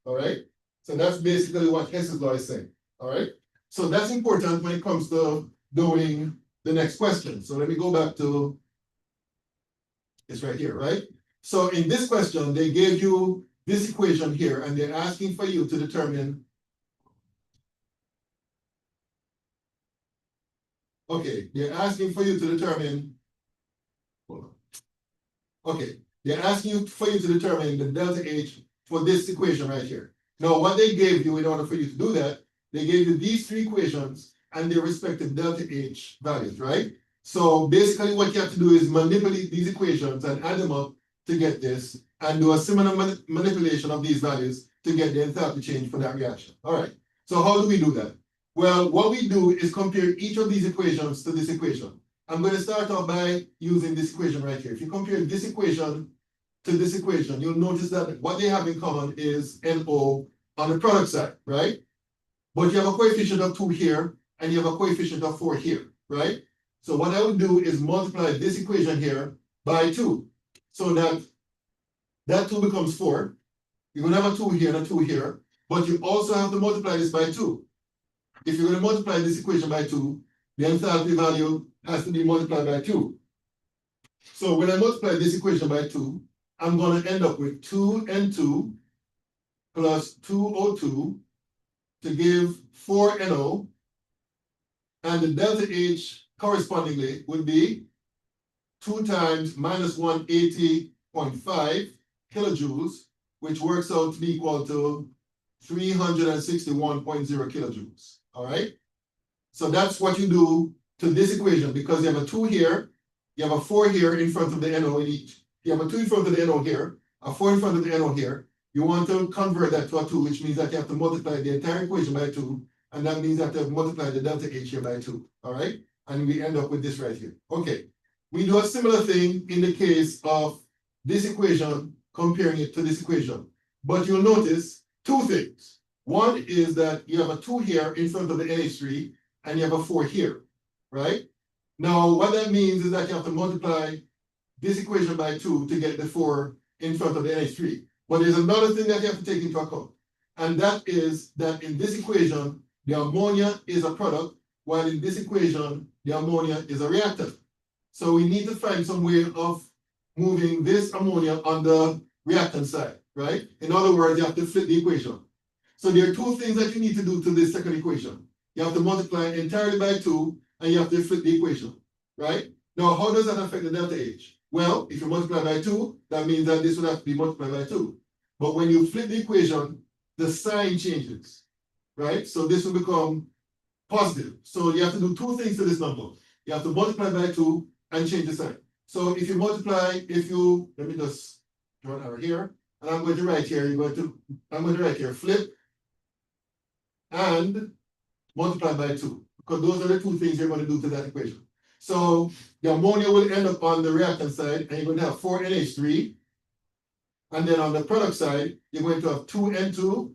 All right. So that's basically what Hess's law is saying. All right. So that's important when it comes to doing the next question. So let me go back to it's right here, right? So in this question, they gave you this equation here, and they're asking for you to determine. Okay, they're asking for you to determine. Hold on. Okay, they're asking for you to determine the delta H for this equation right here. Now, what they gave you in order for you to do that, they gave you these three equations and their respective delta H values, right? So basically what you have to do is manipulate these equations and add them up to get this, and do a similar manipulation of these values to get the enthalpy change for that reaction. All right, so how do we do that? Well, what we do is compare each of these equations to this equation. I'm going to start off by using this equation right here. If you compare this equation to this equation, you'll notice that what they have in common is NO on the product side, right? But you have a coefficient of 2 here, and you have a coefficient of 4 here, right? So what I would do is multiply this equation here by 2. So that 2 becomes 4. You're going to have a 2 here and a 2 here, but you also have to multiply this by 2. If you're going to multiply this equation by 2, the enthalpy value has to be multiplied by 2. So when I multiply this equation by 2, I'm going to end up with 2N2 plus 2O2 to give 4NO, and the delta H correspondingly would be 2 times minus 180.5 kilojoules, which works out to be equal to 361.0 kilojoules. All right. So that's what you do to this equation, because you have a 2 here, you have a 4 here in front of the NO in each. You have a 2 in front of the NO here, a 4 in front of the NO here. You want to convert that to a 2, which means that you have to multiply the entire equation by 2, and that means that you have to multiply the delta H here by 2. All right. And we end up with this right here. Okay. We do a similar thing in the case of this equation, comparing it to this equation. But you'll notice 2 things. One is that you have a 2 here in front of the NH3, and you have a 4 here, right? Now, what that means is that you have to multiply this equation by 2 to get the 4 in front of the NH3. But there's another thing that you have to take into account, and that is that in this equation, the ammonia is a product, while in this equation, the ammonia is a reactant. So we need to find some way of moving this ammonia on the reactant side, right? In other words, you have to flip the equation. So there are 2 things that you need to do to this second equation. You have to multiply entirely by 2, and you have to flip the equation, right? Now, how does that affect the delta H? Well, if you multiply by 2, that means that this would have to be multiplied by 2. But when you flip the equation, the sign changes, right? So this will become positive. So you have to do 2 things to this number. You have to multiply by 2 and change the sign. So if you multiply, let me just draw an arrow here, and I'm going to write here, I'm going to write here flip and multiply by 2, because those are the 2 things you're going to do to that equation. So the ammonia will end up on the reactant side, and you're going to have 4NH3. And then on the product side, you're going to have 2N2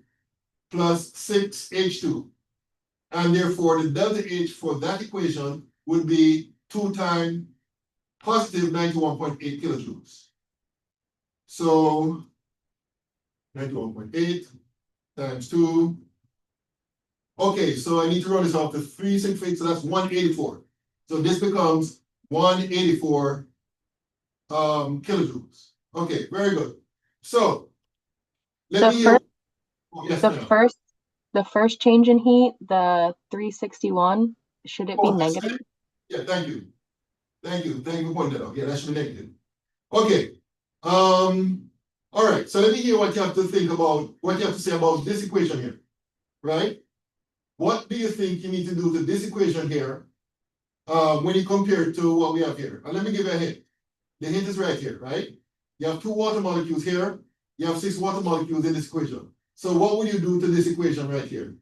plus 6H2. And therefore, the delta H for that equation would be 2 times positive 91.8 kilojoules. So 91.8 times 2. Okay, so I need to run this off to 368, so that's 184. So this becomes 184 kilojoules. Okay, very good. So let me yes, the first change in heat, the 361, should it be negative? Yeah, thank you. Thank you for pointing that out. Yeah, that should be negative. Okay. All right, so let me hear what you have to think about, what you have to say about this equation here, right? What do you think you need to do to this equation here? When you compare it to what we have here, and let me give you a hint. The hint is right here, right? You have 2 water molecules here, you have 6 water molecules in this equation. So what would you do to this equation right here?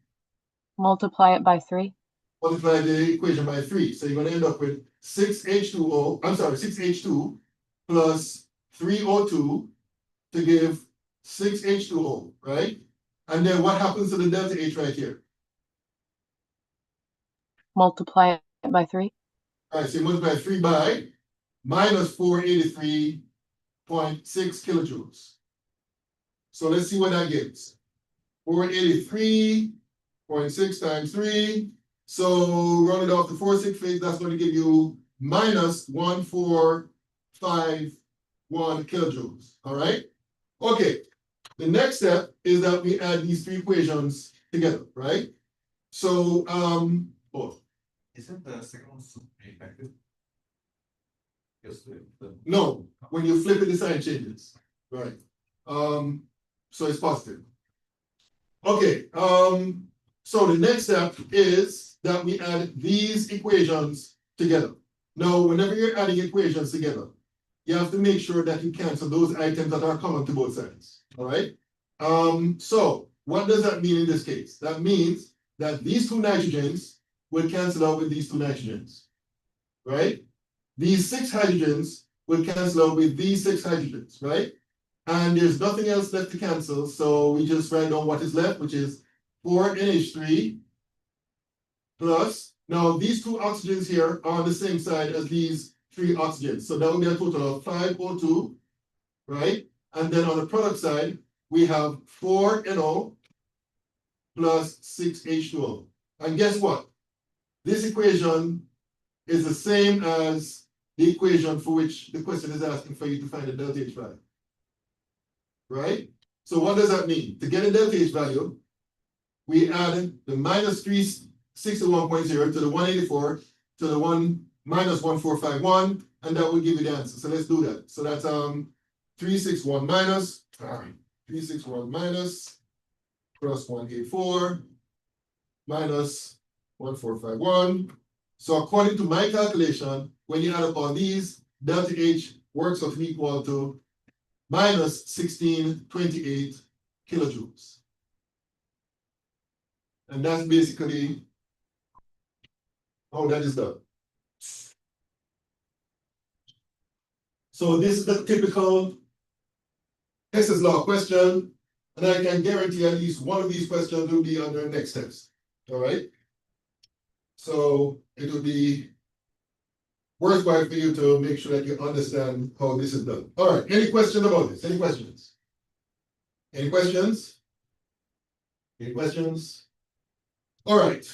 Multiply it by 3. Multiply the equation by 3. So you're going to end up with 6H2O, I'm sorry, 6H2 plus 3O2 to give 6H2O, right? And then what happens to the delta H right here? Multiply it by 3. All right, so you multiply 3 by minus 483.6 kilojoules. So let's see what that gives. 483.6 times 3. So run it off the 4 6 phase, that's going to give you minus 1451 kilojoules. All right. Okay. The next step is that we add these 3 equations together, right? So Isn't the second one effective? Yes, no, when you flip it, the sign changes. Right. So it's positive. Okay, so the next step is that we add these equations together. Now, whenever you're adding equations together, you have to make sure that you cancel those items that are common to both sides. All right. So what does that mean in this case? That means that these 2 nitrogens will cancel out with these 2 nitrogens, right? These 6 hydrogens will cancel out with these 6 hydrogens, right? And there's nothing else left to cancel, so we just write down what is left, which is 4NH3 plus, now these 2 oxygens here are on the same side as these 3 oxygens, so that will be a total of 5O2, right? And then on the product side, we have 4NO plus 6H2O. And guess what? This equation is the same as the equation for which the question is asking for you to find the delta H value. Right? So what does that mean? To get a delta H value, we add the minus 361.0 to the 184 to the minus 1451, and that will give you the answer. So let's do that. So that's 361 minus plus 184 minus 1451. So according to my calculation, when you add up all these, delta H works out to equal to minus 1628 kilojoules. And that's basically how that is done. So this is the typical Hess's law question, and I can guarantee at least one of these questions will be on the next test. All right. So it will be worthwhile for you to make sure that you understand how this is done. All right, any questions about this? Any questions? Any questions? Any questions? All right.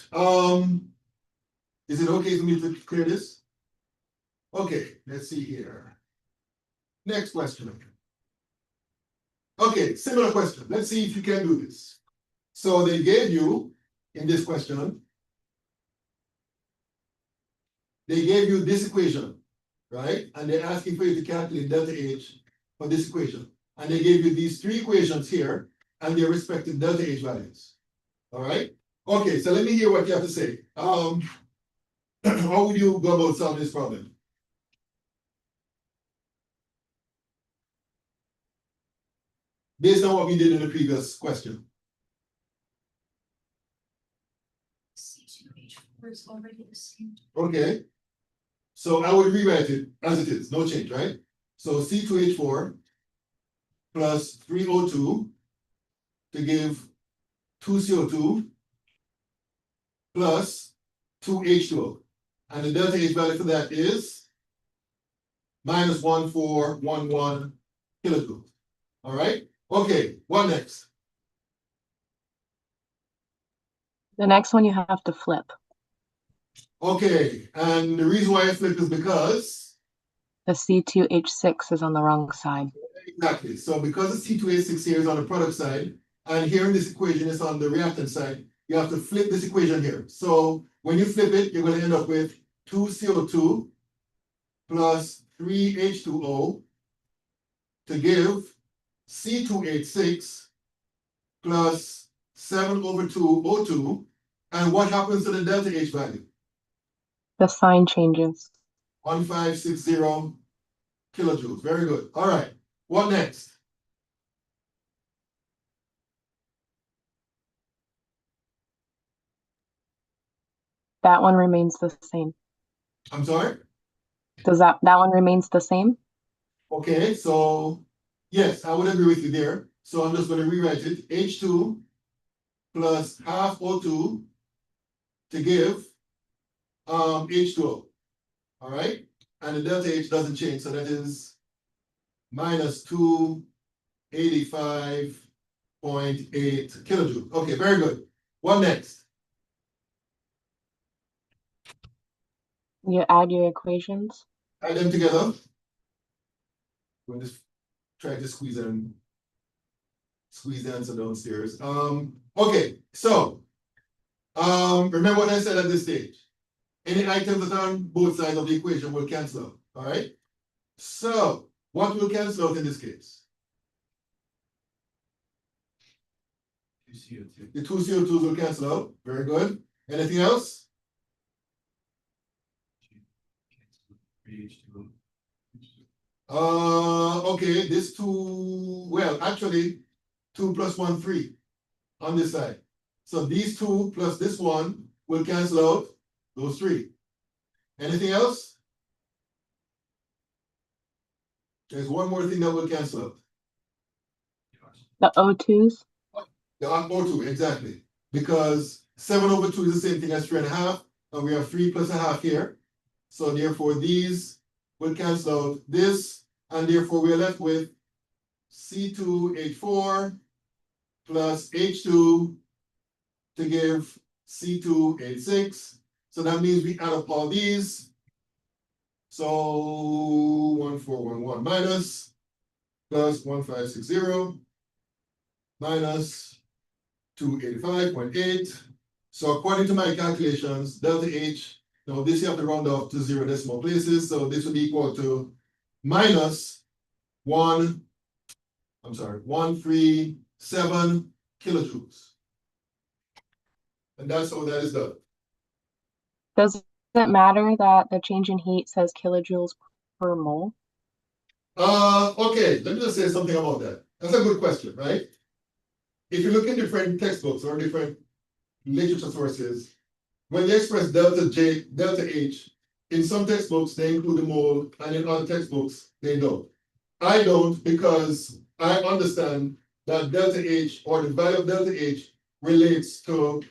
Is it okay for me to clear this? Okay, let's see here. Next question. Okay, similar question. Let's see if you can do this. So they gave you in this question, they gave you this equation, right? And they're asking for you to calculate delta H for this equation. And they gave you these 3 equations here and their respective delta H values. All right? Okay, so let me hear what you have to say. How would you go about solving this problem? Based on what we did in the previous question. C2H4 is already the same. Okay. So I would rewrite it as it is, no change, right? So C2H4 plus 3O2 to give 2CO2 plus 2H2O. And the delta H value for that is minus 1411 kilojoules. All right? Okay, what next? The next one you have to flip. Okay, and the reason why I flip is because The C2H6 is on the wrong side. exactly. So because the C2H6 here is on the product side, and here in this equation is on the reactant side, you have to flip this equation here. So when you flip it, you're going to end up with 2CO2 plus 3H2O to give C2H6 plus 7/2O2. And what happens to the delta H value? The sign changes. 1560 kilojoules. Very good. All right. What next? That one remains the same. I'm sorry? Does that one remains the same? Okay, so yes, I would agree with you there. So I'm just going to rewrite it. H2 plus half O2 to give H2O. All right? And the delta H doesn't change, so that is minus 285.8 kilojoules. Okay, very good. What next? You add your equations. Add them together. We'll just try to squeeze the answer downstairs. Okay, so remember what I said at this stage. Any items that are on both sides of the equation will cancel out. All right. So what will cancel out in this case? The two CO2s will cancel out. Very good. Anything else? Okay, this two, well, actually, 2 plus 1, 3 on this side. So these two plus this one will cancel out those three. Anything else? There's one more thing that will cancel out. The O2s. The O2, exactly. Because 7/2 is the same thing as 3.5, and we have 3 plus a half here. So therefore, these will cancel out this, and therefore we are left with C2H4 plus H2 to give C2H6. So that means we add up all these. So 1411 minus plus 1560 minus 285.8. So according to my calculations, delta H, now this you have to round off to 0 decimal places, so this would be equal to minus 137 kilojoules. And that's how that is done. Does it matter that the change in heat says kilojoules per mole? Okay, let me just say something about that. That's a good question, right? If you look in different textbooks or different literature sources, when they express delta H, in some textbooks they include the mole, and in other textbooks they don't. I don't, because I understand that delta H, or the value of delta H, relates to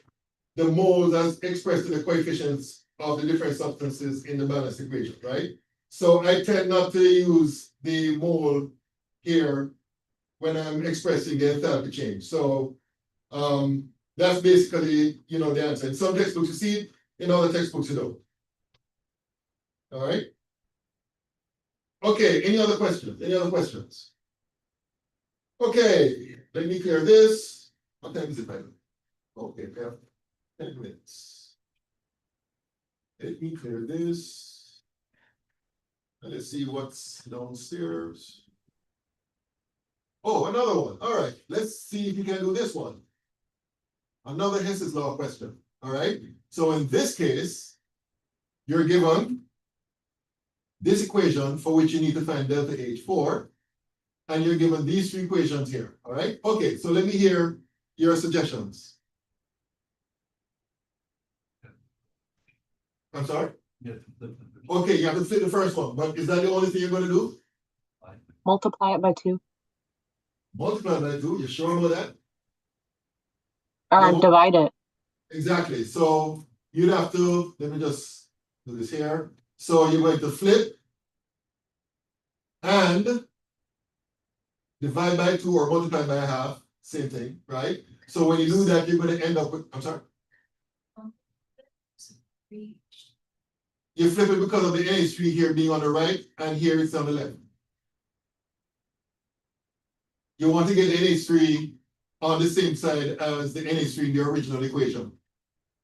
the moles as expressed in the coefficients of the different substances in the balanced equation, right? So I tend not to use the mole here when I'm expressing the enthalpy change. So that's basically, the answer. In some textbooks you see it, in other textbooks you don't. All right. Okay, any other questions? Any other questions? Okay, let me clear this. What time is it, by the way? Okay, we have 10 minutes. Let me clear this. And let's see what's downstairs. Oh, another one. All right, let's see if you can do this one. Another Hess's law question. All right. So in this case, you're given this equation for which you need to find delta H4, and you're given these two equations here. All right. Okay, so let me hear your suggestions. I'm sorry? Okay, you have to flip the first one, but is that the only thing you're going to do? Multiply it by 2. Multiply by 2, you sure about that? Or No. divide it. Exactly. So you'd have to, let me just do this here. So you're going to flip and divide by 2 or multiply by a half, same thing, right? So when you do that, you're going to end up with, I'm sorry? You flip it because of the NH3 here being on the right, and here it's on the left. You want to get NH3 on the same side as the NH3 in the original equation.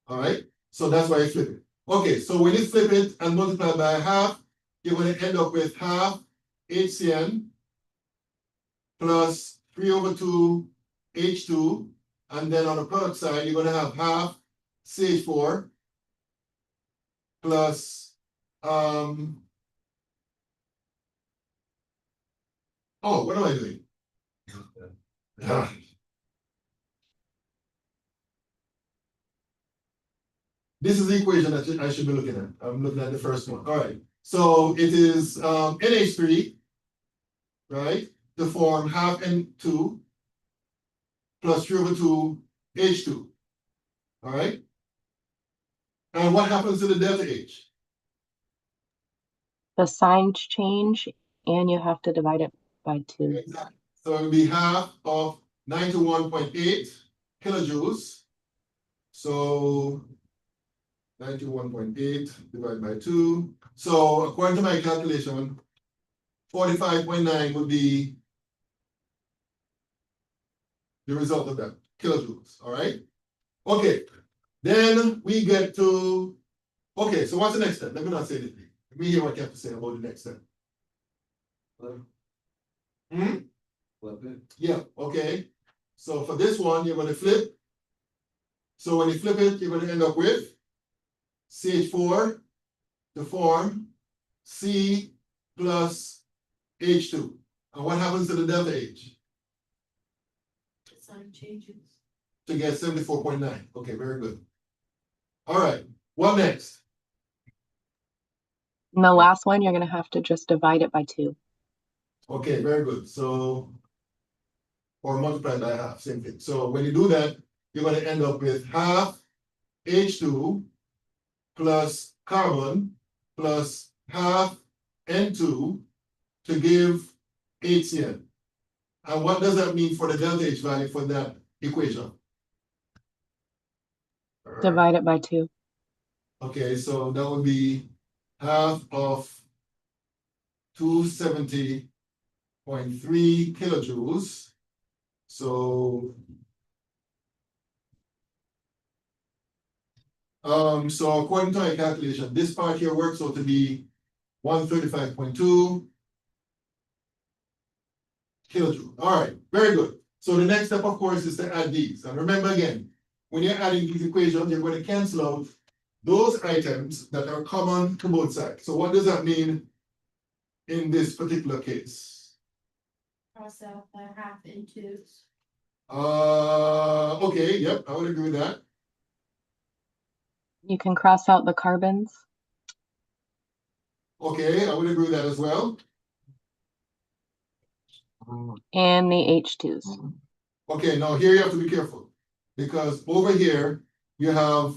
All right, so that's why you flip it. Okay, so when you flip it and multiply by a half, you're going to end up with half HCN plus 3/2 H2. And then on the product side, you're gonna have half CH4 plus, oh, what am I doing? Ah. This is the equation that I should be looking at. I'm looking at the first one. All right. So it is NH3, right? To form half N2 plus 3/2 H2. All right. And what happens to the delta H? The signs change and you have to divide it by 2. Exactly. So it will be half of 91.8 kilojoules. So 91.8 divided by 2. So according to my calculation, 45.9 would be the result of that, kilojoules, all right? Okay, then we get to, okay, so what's the next step? Let me not say anything. Let me hear what you have to say about the next step. Hmm? Flip it. Yeah, okay. So for this one, you're gonna flip. So when you flip it, you're gonna end up with CH4 to form C plus H2. And what happens to the delta H? The sign changes. To get 74.9. Okay, very good. All right, what next? And the last one, you're gonna have to just divide it by 2. Okay, very good. So, or multiply by half, same thing. So when you do that, you're gonna end up with half H2 plus carbon plus half N2 to give HCl. And what does that mean for the delta H value for that equation? Divide it by 2. Okay, so that would be half of 270.3 kilojoules. So so according to my calculation, this part here works out to be 135.2 kilojoules. All right, very good. So the next step, of course, is to add these. And remember again, when you're adding these equations, you're going to cancel out those items that are common to both sides. So what does that mean in this particular case? Cross out the half in twos. Okay, yep, I would agree with that. You can cross out the carbons. Okay, I would agree with that as well. And the H2s. Okay, now here you have to be careful, because over here you have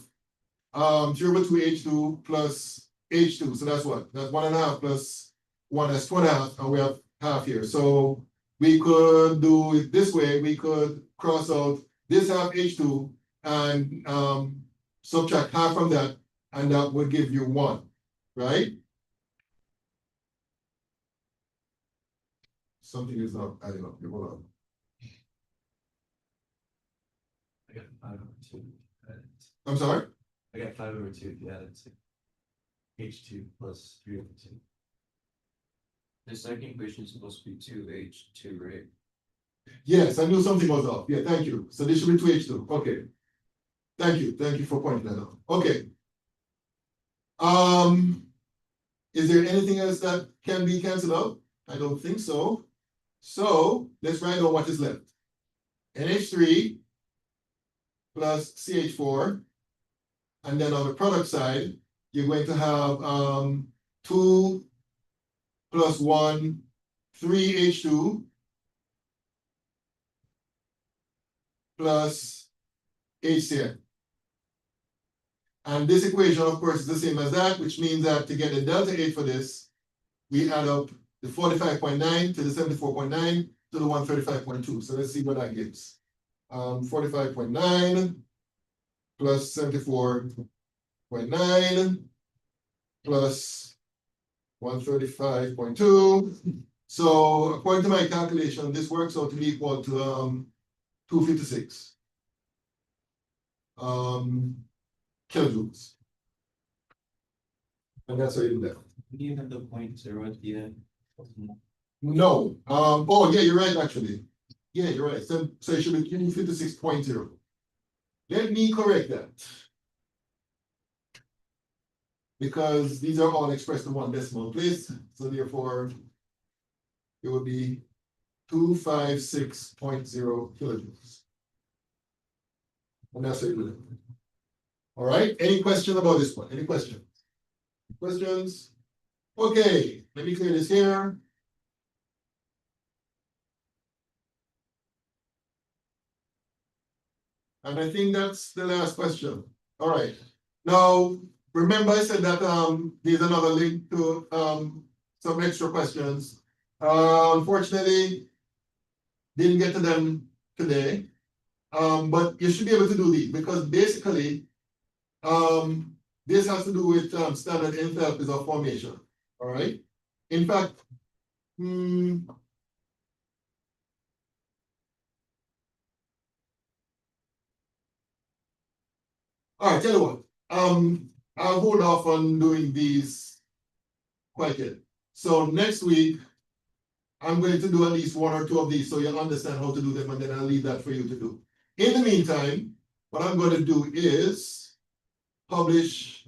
0/2 H2 plus H2, so that's what? That's 1.5 plus 1, that's 2.5, and we have half here. So we could do it this way, we could cross out this half H2 and subtract half from that, and that would give you 1, right? Something is not adding up, hold on. I got 5/2. I'm sorry? I got 5/2 if you added to H2 plus 3/2. The second equation is supposed to be 2H2, right? Yes, I knew something was off. Yeah, thank you. So this should be 2H2. Okay. Thank you for pointing that out. Okay. Is there anything else that can be canceled out? I don't think so. So let's write down what is left. NH3 plus CH4. And then on the product side, you're going to have 2 plus 1, 3H2 plus HCl. And this equation, of course, is the same as that, which means that to get the delta H for this, we add up the 45.9 to the 74.9 to the 135.2. So let's see what that gives. 45.9 plus 74.9 plus 135.2. So according to my calculation, this works out to be equal to 256 kilojoules. And that's how you do that. Do you have the 0.0 at the end? No, oh, yeah, you're right, actually. Yeah, you're right. So it should be 56.0. Let me correct that. Because these are all expressed in one decimal place, so therefore it would be 256.0 kilojoules. And that's it. All right, any question about this one? Any questions? Questions? Okay, let me clear this here. And I think that's the last question. All right. Now, remember I said that there's another link to some extra questions. Unfortunately, didn't get to them today. But you should be able to do these because basically this has to do with standard enthalpies of formation. All right. In fact, all right, tell you what, I'll hold off on doing these quite yet. So next week, I'm going to do at least one or two of these so you'll understand how to do them, and then I'll leave that for you to do. In the meantime, what I'm going to do is publish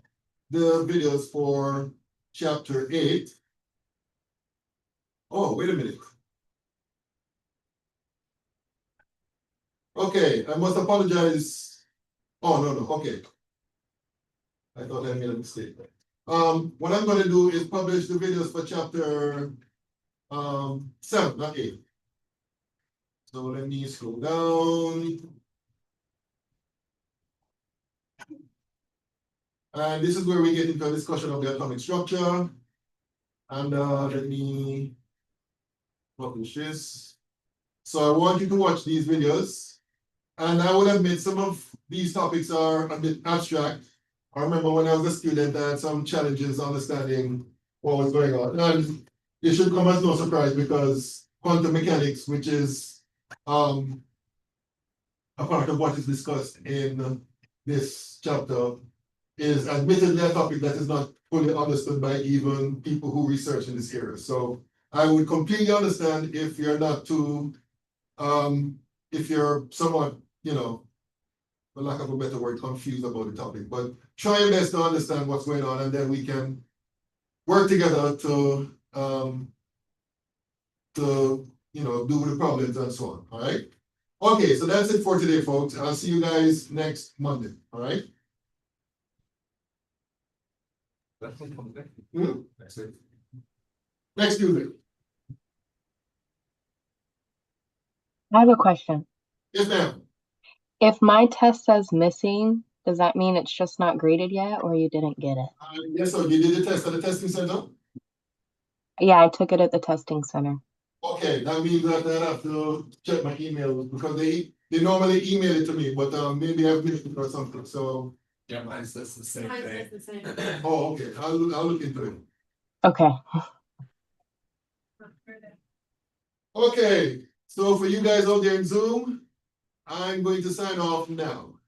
the videos for chapter 8. Oh, wait a minute. Okay, I must apologize. Oh, no, okay. I thought I made a mistake. What I'm going to do is publish the videos for chapter 7, not 8. So let me scroll down. And this is where we get into a discussion of the atomic structure. And let me publish this. So I want you to watch these videos. And I would admit some of these topics are a bit abstract. I remember when I was a student, I had some challenges understanding what was going on. And it should come as no surprise because quantum mechanics, which is a part of what is discussed in this chapter, is admittedly a topic that is not fully understood by even people who research in this area. So I would completely understand if you're not too, if you're somewhat, for lack of a better word, confused about the topic, but try your best to understand what's going on, and then we can work together to do the problems and so on. All right. Okay, so that's it for today, folks. I'll see you guys next Monday. All right. That's it. Next Tuesday. I have a question. Yes, ma'am. If my test says missing, does that mean it's just not graded yet or you didn't get it? Yes, so you did the test at the testing center? Yeah, I took it at the testing center. Okay, that means that I have to check my email because they normally email it to me, but maybe I've missed it or something, so. Yeah, mine says the same Mine thing. says the same. Oh, okay, I'll look into it. Okay. Okay, so for you guys out there in Zoom, I'm going to sign off now.